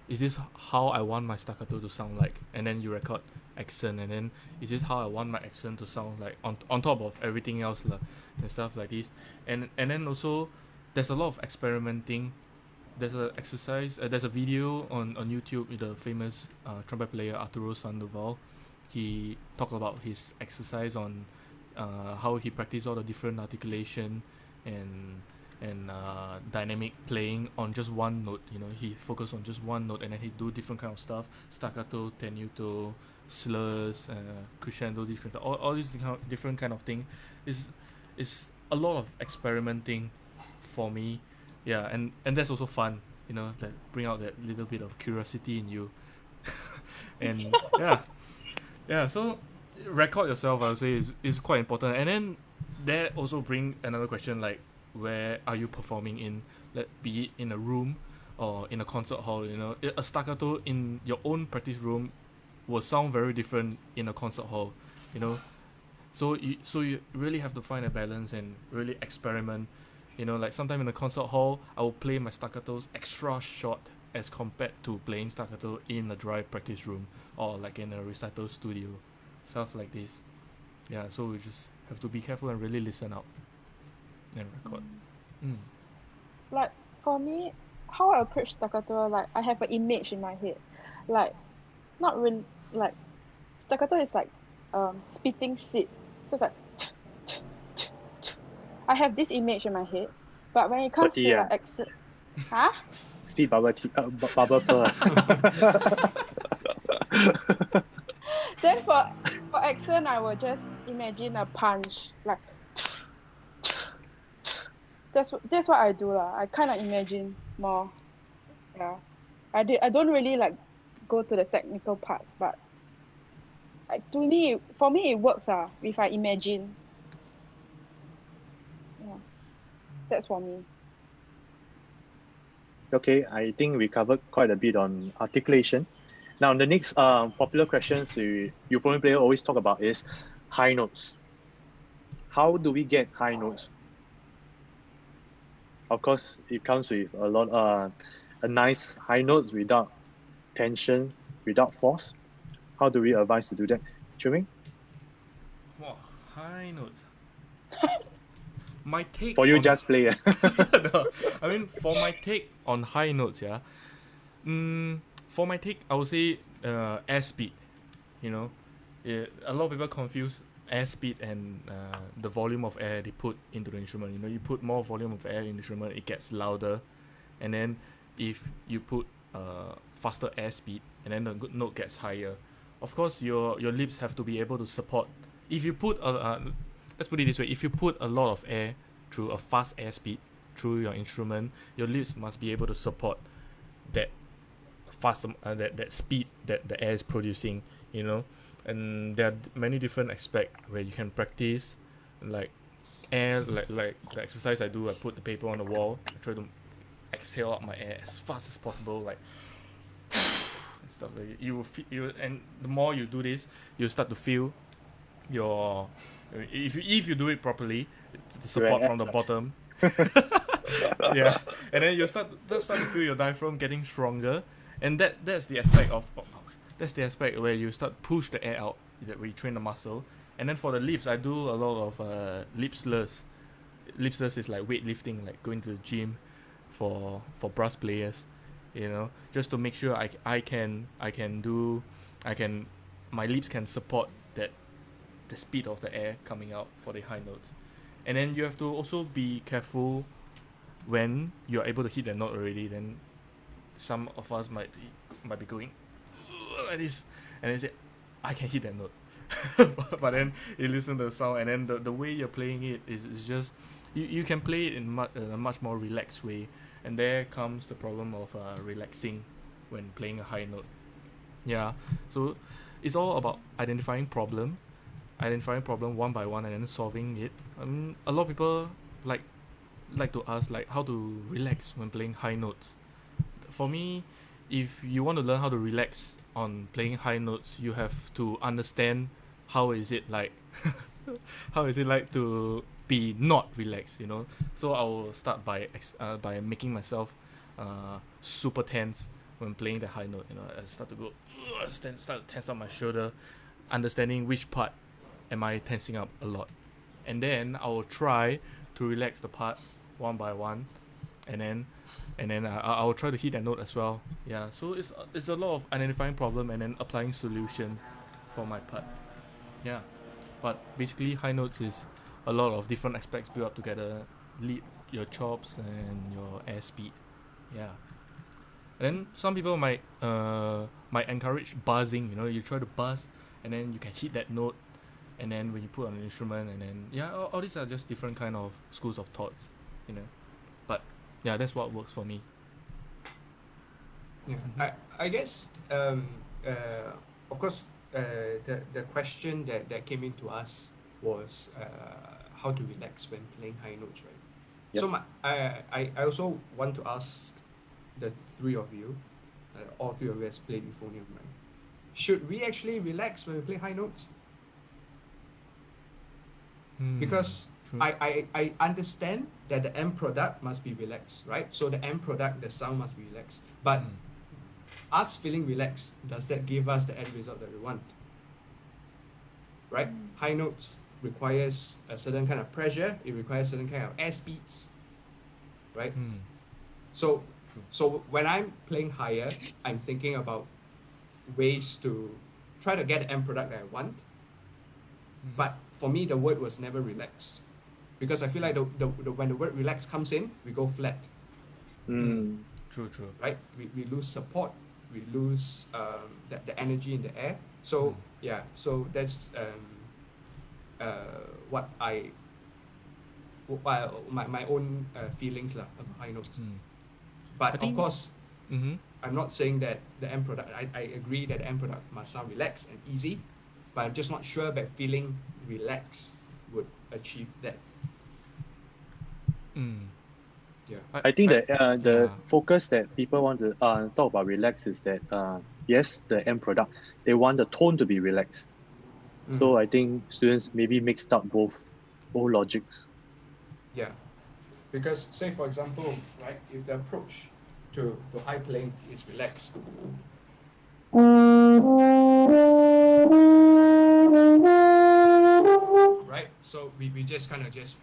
is this how I want my staccato to sound like, and then you record accent, and then is this how I want my accent to sound like on top of everything else lah, and stuff like this. And then also there's a lot of experimenting. There's a exercise. There's a video on YouTube with the famous trumpet player Arturo Sandoval. He talked about his exercise on how he practiced all the different articulation and dynamic playing on just one note. You know, he focused on just one note, and then he do different kind of stuff: staccato, tenuto, slurs, crescendo, these kind of, all these different kind of thing. Is a lot of experimenting for me. Yeah, and that's also fun, you know, that bring out that little bit of curiosity in you. And yeah, so record yourself, I would say, is quite important. And then that also bring another question, like, where are you performing in? Let be it in a room or in a concert hall. You know, a staccato in your own practice room will sound very different in a concert hall, you know. So you really have to find a balance and really experiment. You know, like sometime in a concert hall, I will play my staccatos extra short as compared to playing staccato in a dry practice room or like in a recital studio, stuff like this. Yeah, so we just have to be careful and really listen out and record. Like for me, how I approach staccato, like I have an image in my head, like not really like staccato is like spitting seed, so it's like I have this image in my head, but when it comes to like accent, huh? Speed bubble tea, bubble pearl. Then for accent, I will just imagine a punch, like that's what I do lah. I kind of imagine more. Yeah, I don't really like go to the technical parts, but like for me it works if I imagine. Yeah, that's for me. Okay, I think we covered quite a bit on articulation. Now, the next popular questions euphonium player always talk about is high notes. How do we get high notes? Of course, it comes with a nice high notes without tension, without force. How do we advise to do that? Chuming? Wow, high notes. My take for you on, just play. No, I mean, for my take on high notes, yeah. For my take, I would say air speed. You know, a lot of people confuse air speed and the volume of air they put into the instrument. You know, you put more volume of air in the instrument, it gets louder, and then if you put faster air speed, and then the good note gets higher. Of course, your lips have to be able to support. If you put let's put it this way: if you put a lot of air through a fast air speed through your instrument, your lips must be able to support that fast that speed that the air is producing. You know, and there are many different aspects where you can practice, like air, like the exercise I do. I put the paper on the wall. I try to exhale out my air as fast as possible, like and stuff like that. You will feel and the more you do this, you start to feel your if you do it properly, the support from the bottom. Yeah, and then you start to feel your diaphragm getting stronger, and that's the aspect of that's the aspect where you start push the air out, that we train the muscle. And then for the lips, I do a lot of lip slurs. Lip slurs is like weightlifting, like going to the gym for brass players, you know, just to make sure my lips can support the speed of the air coming out for the high notes. And then you have to also be careful when you're able to hit the note already. Then some of us might be going like this, and they say, I can hit that note. But then you listen to the sound, and then the way you're playing it is just you can play it in a much more relaxed way. And there comes the problem of relaxing when playing a high note. Yeah, so it's all about identifying problem one by one, and then solving it. A lot of people like to ask like how to relax when playing high notes. For me, if you want to learn how to relax on playing high notes, you have to understand how is it like how is it like to be not relaxed, you know. So I will start by making myself super tense when playing the high note. You know, I start to go start to tense up my shoulder. understanding which part am I tensing up a lot, and then I will try to relax the parts one by one, and then I will try to hit that note as well. Yeah, so it's a lot of identifying problem and then applying solution for my part. Yeah, but basically high notes is a lot of different aspects built up together, lead your chops and your airspeed. Yeah. And then some people might encourage buzzing. You know, you try to buzz, and then you can hit that note, and then when you put on an instrument, and then yeah, all these are just different kind of schools of thoughts, you know. But yeah, that's what works for me. Yeah, I guess of course the question that came into us was how to relax when playing high notes, right? Yep. So I also want to ask the three of you, all three of you has played euphonium, right? Should we actually relax when we play high notes? Because True. I understand that the end product must be relaxed, right? So the end product, the sound must be relaxed. But us feeling relaxed, does that give us the end result that we want? Right? High notes requires a certain kind of pressure, it requires certain kind of air speeds, right? So True. so when I'm playing higher, I'm thinking about ways to try to get the end product that I want. But for me, the word was never relaxed, because I feel like when the word relax comes in, we go flat, True. right? We lose support, we lose the energy in the air. So yeah, so that's what my own feelings lah about high notes. But I think, of course, I'm not saying that the end product, I agree that the end product must sound relaxed and easy, but I'm just not sure that feeling relaxed would achieve that. Yeah. I think that the yeah. focus that people want to talk about relax is that yes, the end product, they want the tone to be relaxed. So I think students maybe mixed up both logics. Yeah, because say for example, right, if the approach to high playing is relaxed, right? So we just kind of just,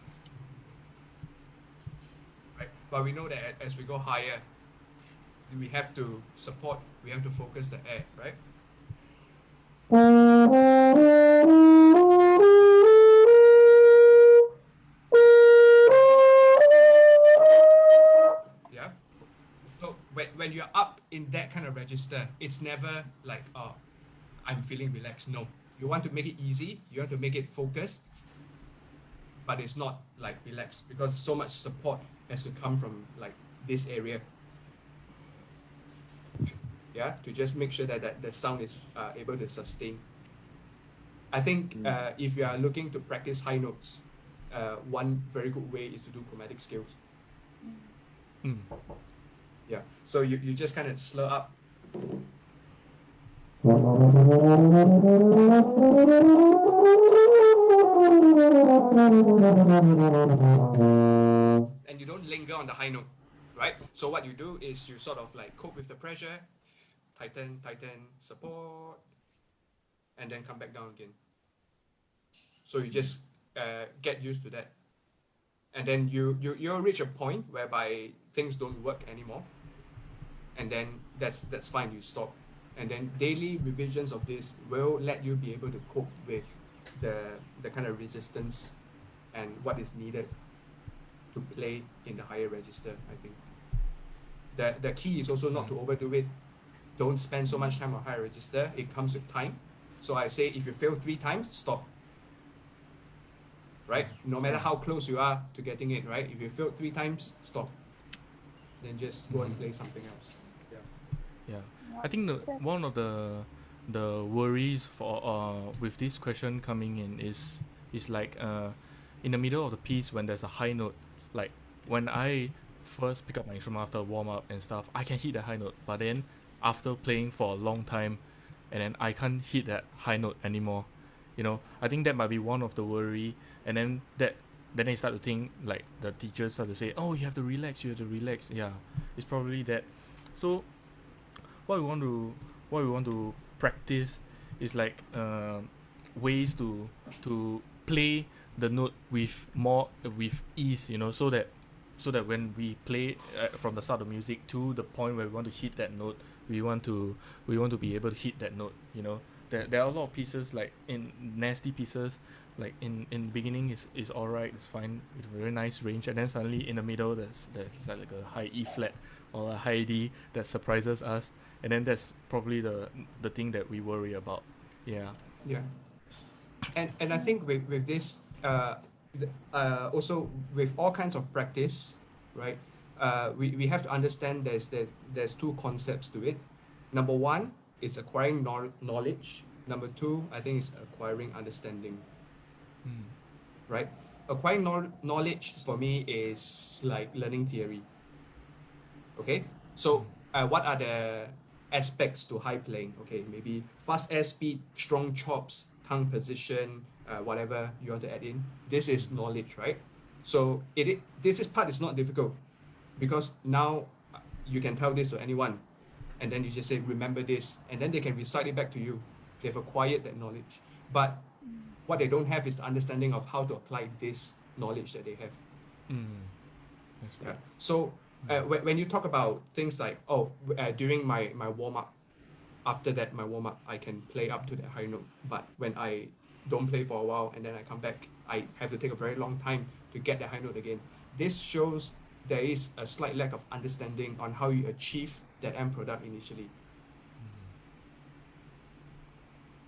right? But we know that as we go higher, we have to support, we have to focus the air, right? Yeah. So when you're up in that kind of register, it's never like, oh, I'm feeling relaxed. No, you want to make it easy, you want to make it focused, but it's not like relaxed, because so much support has to come from like this area. Yeah, to just make sure that the sound is able to sustain. I think if you are looking to practice high notes, one very good way is to do chromatic scales. Yeah, so you just kind of slur up. And you don't linger on the high note, right? So what you do is you sort of like cope with the pressure, tighten, support, and then come back down again. So you just get used to that. And then you'll reach a point whereby things don't work anymore. And then that's fine, you stop. And then daily revisions of this will let you be able to cope with the kind of resistance and what is needed to play in the higher register, I think. The key is also not to overdo it. Don't spend so much time on higher register. It comes with time. So I say if you fail 3 times, stop. Right? No matter how close you are to getting it, right? If you failed 3 times, stop. Then just go and play something else. Yeah, I think one of the worries for with this question coming in is like in the middle of the piece when there's a high note, like when I first pick up my instrument after warm up and stuff, I can hit the high note, but then after playing for a long time, and then I can't hit that high note anymore. You know, I think that might be one of the worry, and then they start to think, like the teachers start to say, oh, you have to relax. Yeah, it's probably that. So what we want to practice is like ways to play the note with ease, so that when we play from the start of music to the point where we want to hit that note, we want to be able to hit that note. There are a lot of pieces, like in nasty pieces, like in beginning is alright, it's fine, with a very nice range, and then suddenly in the middle there's like a high E flat or a high D that surprises us, and then that's probably the thing that we worry about. Yeah. Yeah. And I think with this, also with all kinds of practice, right? We have to understand there's two concepts to it. Number one is acquiring knowledge. Number two, I think, is acquiring understanding. Right? Acquiring knowledge for me is like learning theory. Okay, so what are the aspects to high playing? Okay, maybe fast air speed, strong chops, tongue position, whatever you want to add in. This is knowledge, right? So this part is not difficult, because now you can tell this to anyone, and then you just say, remember this, and then they can recite it back to you. They've acquired that knowledge. But what they don't have is the understanding of how to apply this knowledge that they have. That's right. Yeah. So when you talk about things like, during my warm-up, after that, my warm-up, I can play up to that high note. But when I don't play for a while and then I come back, I have to take a very long time to get that high note again. This shows there is a slight lack of understanding on how you achieve that end product initially.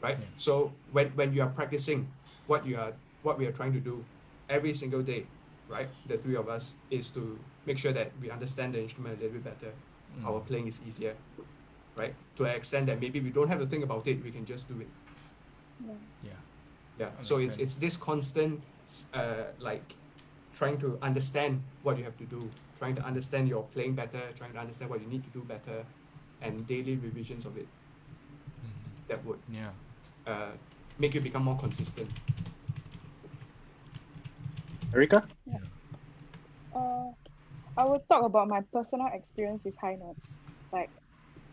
Right? Yeah. So when you are practicing, what we are trying to do every single day, right, the three of us, is to make sure that we understand the instrument a little bit better. Our playing is easier, right? To an extent that maybe we don't have to think about it, we can just do it. Yeah. So Understand. it's this constant like trying to understand what you have to do, trying to understand your playing better, trying to understand what you need to do better, and daily revisions of it that would make you become more consistent. Erika? I will talk about my personal experience with high notes. Like,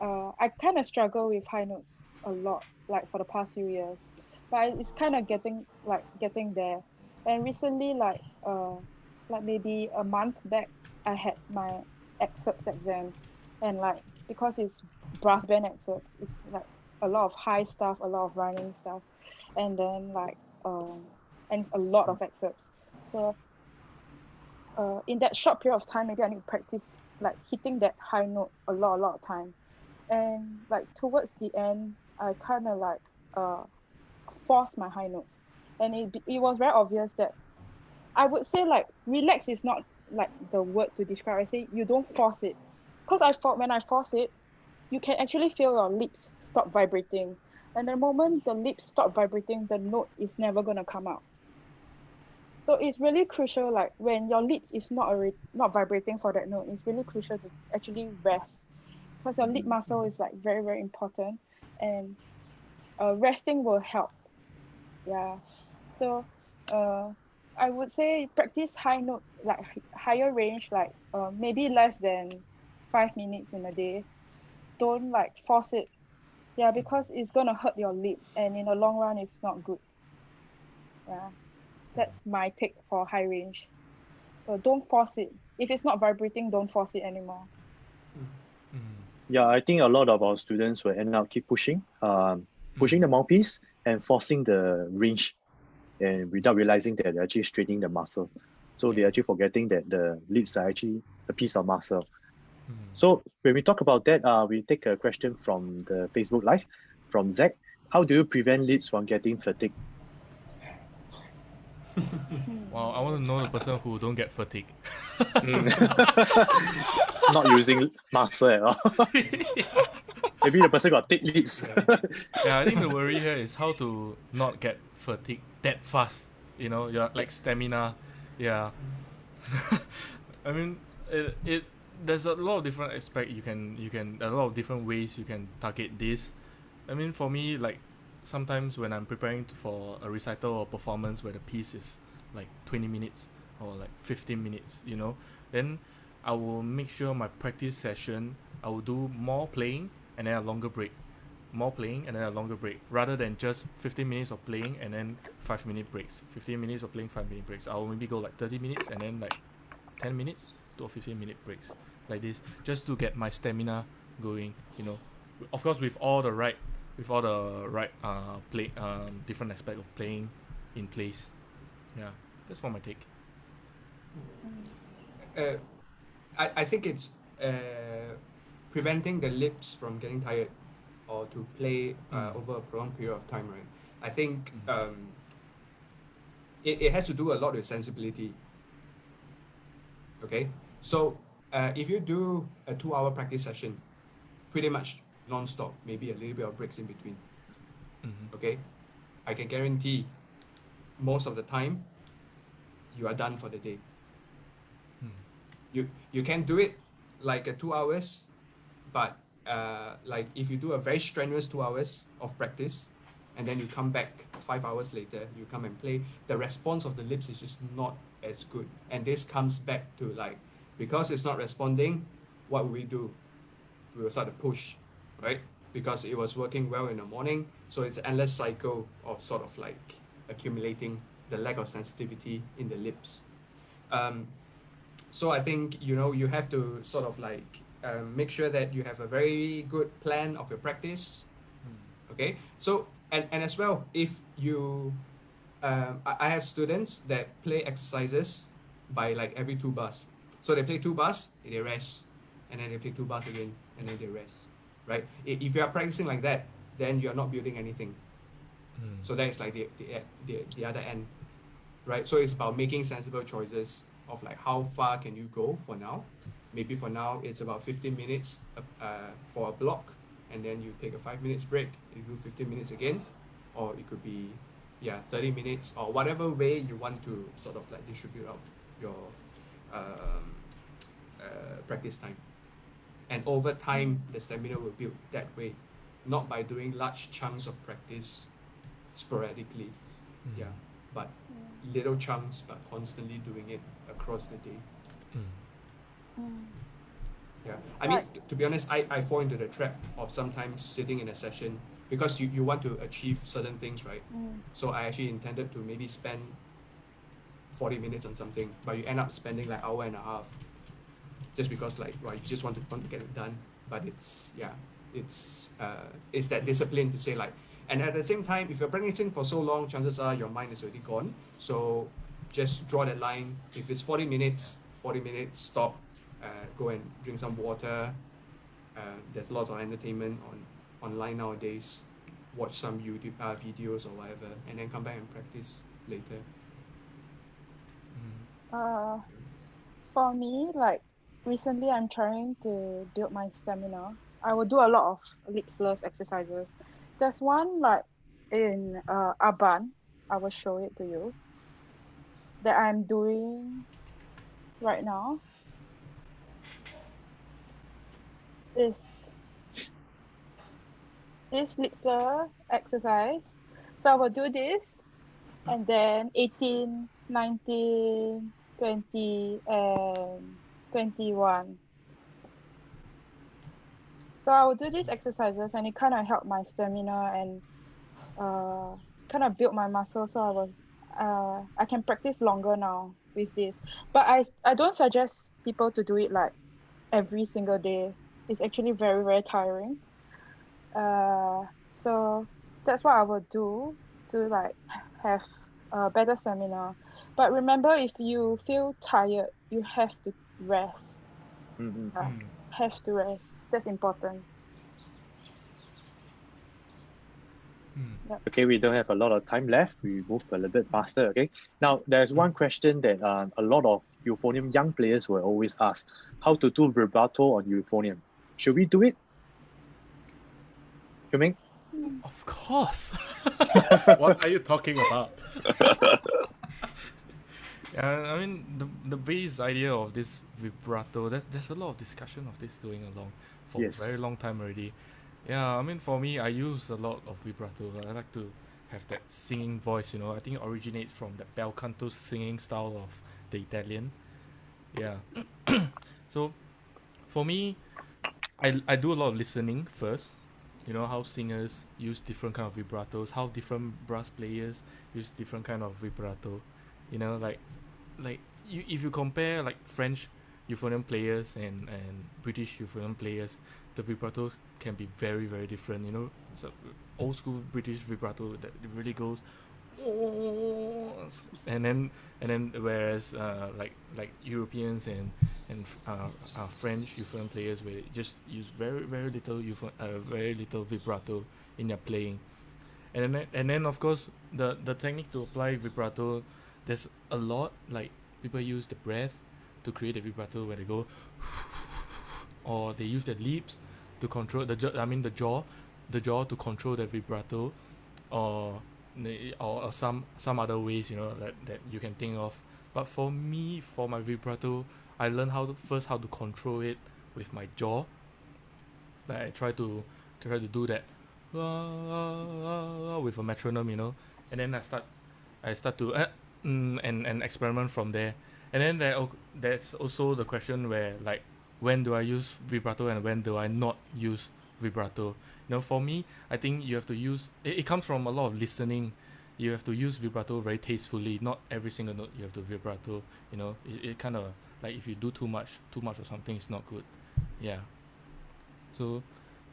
I kind of struggle with high notes a lot, like for the past few years, but it's kind of getting there. And recently, like maybe a month back, I had my excerpts exam, and like because it's brass band excerpts, it's like a lot of high stuff, a lot of running stuff, and then like and a lot of excerpts. So in that short period of time, maybe I need to practice like hitting that high note a lot of time. And like towards the end, I kind of like forced my high notes, and it was very obvious that I would say like relax is not like the word to describe. I say you don't force it, because I thought when I force it, you can actually feel your lips stop vibrating, and the moment the lips stop vibrating, the note is never gonna come out. So it's really crucial, like when your lips is not vibrating for that note, it's really crucial to actually rest, because your lip muscle is like very, very important, and resting will help. Yeah. So I would say practice high notes, like higher range, like maybe less than 5 minutes in a day. Don't like force it. Yeah, because it's gonna hurt your lip, and in the long run, it's not good. Yeah. That's my take for high range. So don't force it. If it's not vibrating, don't force it anymore. Yeah, I think a lot of our students will end up keep pushing the mouthpiece and forcing the range, and without realizing that they're actually straining the muscle. So they're actually forgetting that the lips are actually a piece of muscle. So when we talk about that, we take a question from the Facebook Live from Zach. How do you prevent leads from getting fatigued? Wow, I want to know the person who don't get fatigue. Not using muscle at all. Maybe the person got thick lips. Yeah, I think the worry here is how to not get fatigued that fast. Your like stamina. Yeah. I mean, it there's a lot of different aspect you can a lot of different ways you can target this. I mean, for me, like sometimes when I'm preparing for a recital or performance where the piece is like 20 minutes or like 15 minutes, then I will make sure my practice session I will do more playing and then a longer break. more playing and then a longer break, rather than just 15 minutes of playing and then 5-minute breaks. 15 minutes of playing, 5-minute breaks. I'll maybe go like 30 minutes and then like 10 minutes to 15-minute breaks, like this, just to get my stamina going. Of course, with all the right play different aspect of playing in place. Yeah, that's for my take. I think it's preventing the lips from getting tired or to play over a prolonged period of time, right? I think it has to do a lot with sensibility. Okay, so if you do a 2-hour practice session, pretty much non-stop, maybe a little bit of breaks in between. Okay, I can guarantee most of the time you are done for the day. You can do it like 2 hours, but like if you do a very strenuous 2 hours of practice and then you come back 5 hours later, you come and play, the response of the lips is just not as good. And this comes back to like, because it's not responding, what will we do? We will start to push, right? Because it was working well in the morning. So it's an endless cycle of sort of like accumulating the lack of sensitivity in the lips. So I think, you have to sort of like make sure that you have a very good plan of your practice. Okay, so and as well, if you I have students that play exercises by like every 2 bars. So they play 2 bars, they rest, and then they play 2 bars again, and then they rest, right? If you are practicing like that, then you are not building anything. So that is like the other end, right? So it's about making sensible choices of like how far can you go for now. Maybe for now it's about 15 minutes for a block, and then you take a 5 minutes break, you do 15 minutes again, or it could be 30 minutes, or whatever way you want to sort of like distribute out your practice time. And over time the stamina will build that way, not by doing large chunks of practice sporadically, but little chunks, but constantly doing it across the day. I mean, to be honest, I fall into the trap of sometimes sitting in a session because you want to achieve certain things, right? So I actually intended to maybe spend 40 minutes on something, but you end up spending like hour and a half just because like, you just want to get it done. But it's that discipline to say like, and at the same time, if you're practicing for so long, chances are your mind is already gone. So just draw that line. If it's 40 minutes, stop, go and drink some water. There's lots of entertainment online nowadays. Watch some YouTube videos or whatever, and then come back and practice later. For me, like recently I'm trying to build my stamina. I will do a lot of lip slurs exercises. There's one like in Aban, I will show it to you, that I'm doing right now. Is this lip slur exercise. So I will do this, and then 18, 19, 20, and 21. So I will do these exercises, and it kind of helped my stamina and kind of build my muscle. So I can practice longer now with this. But I don't suggest people to do it like every single day. It's actually very, very tiring. So that's what I would do to like have better stamina. But remember, if you feel tired, you have to rest. Have to rest. That's important. Yep. Okay, we don't have a lot of time left. We move a little bit faster. Okay. Now, there's one question that a lot of euphonium young players will always ask: how to do vibrato on euphonium? Should we do it? Xiuming? Of course. What are you talking about? I mean, the base idea of this vibrato, there's a lot of discussion of this going along for a very long time already. Yeah, I mean, for me, I use a lot of vibrato. I like to have that singing voice, I think it originates from the bel canto singing style of the Italian. Yeah. So, for me, I do a lot of listening first. you know how singers use different kind of vibratos, how different brass players use different kind of vibrato. You know, like you if you compare like French euphonium players and British euphonium players, the vibratos can be very very different. You know, so old school British vibrato that really goes, and then whereas like Europeans and French euphonium players will just use very little vibrato in their playing, and then of course the technique to apply vibrato, there's a lot, like people use the breath to create the vibrato where they go, or they use their lips to control the jaw to control the vibrato, or or some other ways, you know, that you can think of. But for me, for my vibrato, I learned how to control it with my jaw. Like I try to do that with a metronome, you know, and then I start to and experiment from there. And then there's also the question where, like, when do I use vibrato and when do I not use vibrato? You know, for me, I think you have to use it comes from a lot of listening. You have to use vibrato very tastefully. Not every single note you have to vibrato. You know, it kind of, like, if you do too much of something, it's not good. Yeah. So,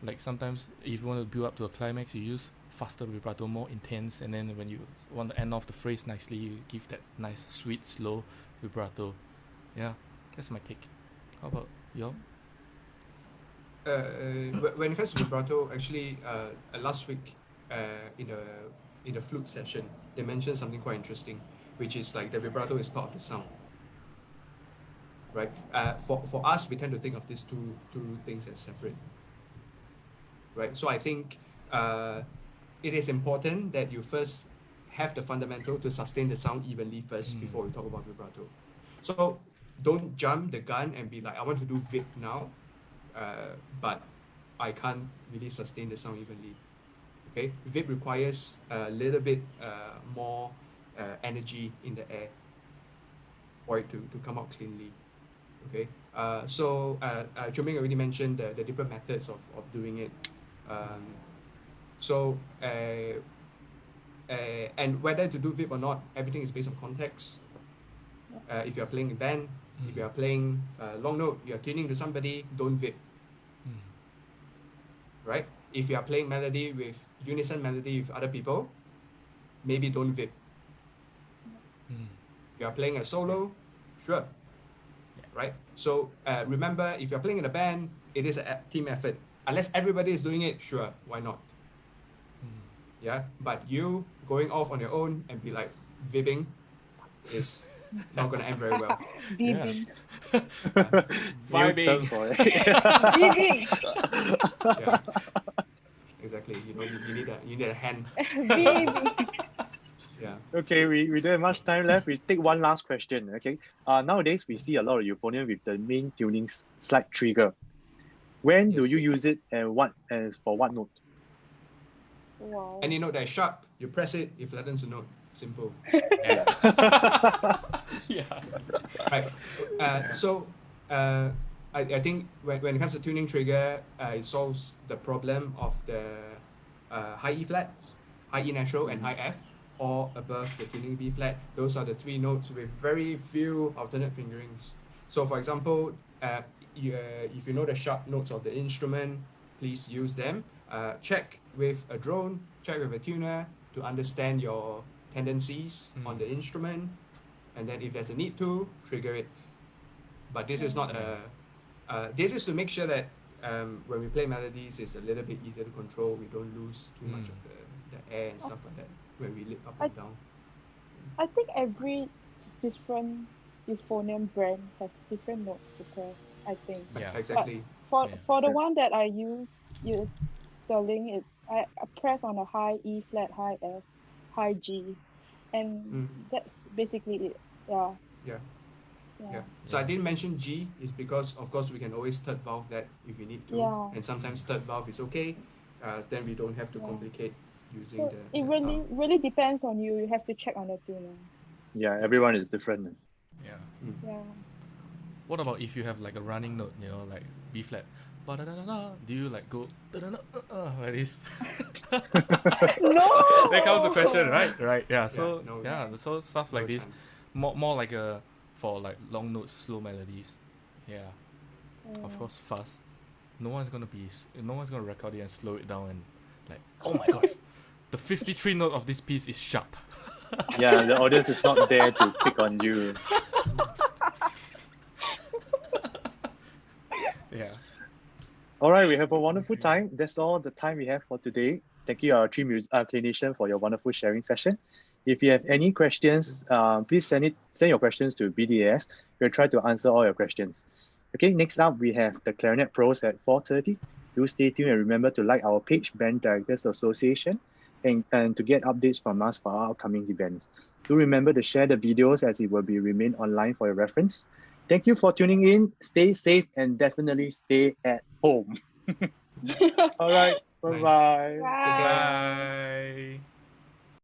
like, sometimes if you want to build up to a climax, you use faster vibrato, more intense, and then when you want to end off the phrase nicely, you give that nice, sweet, slow vibrato. Yeah, that's my take. How about y'all? When it comes to vibrato, actually, last week, in a flute session, they mentioned something quite interesting, which is like the vibrato is part of the sound, right? For us, we tend to think of these two things as separate, right? So I think it is important that you first have the fundamental to sustain the sound evenly first before we talk about vibrato. So don't jump the gun and be like, I want to do vib now, but I can't really sustain the sound evenly. Okay, vib requires a little bit more energy in the air for it to come out cleanly. Okay, so Chuming already mentioned the different methods of doing it. So and whether to do vib or not, everything is based on context. If you're playing in band, if you are playing long note, you're tuning to somebody, don't vib. Right? If you are playing melody with unison melody with other people, maybe don't vib. You are playing a solo, sure. Right? So remember, if you're playing in a band, it is a team effort. Unless everybody is doing it, sure, why not? Yeah, but you going off on your own and be like vibbing is not going to end very well. Vibing. New term Vibing. for it. Vibing. Yeah, exactly. You know, you need a hand. Vibing. Yeah. Okay, we don't have much time left. We take one last question. Okay. Nowadays we see a lot of euphonium with the main tuning slide trigger. When do Yes. you use it and for what note? Wow. Any note that is sharp, you press it, it flattens the note. Simple. Yeah. Yeah. Right. So I think when it comes to tuning trigger, it solves the problem of the high E flat, high E natural, and high F, or above the tuning B flat. Those are the three notes with very few alternate fingerings. So for example, if you know the sharp notes of the instrument, please use them. Check with a drone, check with a tuner to understand your tendencies on the instrument, and then if there's a need to, trigger it. But this is not this is to make sure that when we play melodies, it's a little bit easier to control. We don't lose too much of the air and stuff like that when we lift up and down. I think every different euphonium brand has different notes to press, I think. Yeah. Exactly. For Yeah. for the one that I use Sterling, it's I press on a high E flat, high F, high G, and that's basically it. Yeah. Yeah. Yeah. Yeah. So I didn't mention G is because of course we can always third valve that if we need to, Yeah. and sometimes third valve is okay. Then we don't have to complicate using So the it thumb. really depends on you. You have to check on the tuner. Yeah, everyone is different. Yeah. Yeah. What about if you have like a running note, you know, like B flat, ba-da-da-da-da, do you like go like this? No. There comes the question, right? Right. Yeah. So no, so stuff no like this, chance. more like a for like long notes, slow melodies. Yeah. Of course, fast. No one's gonna record it and slow it down and like, oh my gosh, the 53 note of this piece is sharp. Yeah, the audience is not there to pick on you. Yeah. All right, we have a wonderful time. That's all the time we have for today. Thank you, our three clinicians, for your wonderful sharing session. If you have any questions, please send your questions to BDS. We'll try to answer all your questions. Okay, next up we have the Clarinet Pros at 4:30. Do stay tuned and remember to like our page, Band Directors Association, and to get updates from us for our upcoming events. Do remember to share the videos as it will be remain online for your reference. Thank you for tuning in. Stay safe and definitely stay at home. All right. Nice. Bye-bye. Take care. Bye. Bye.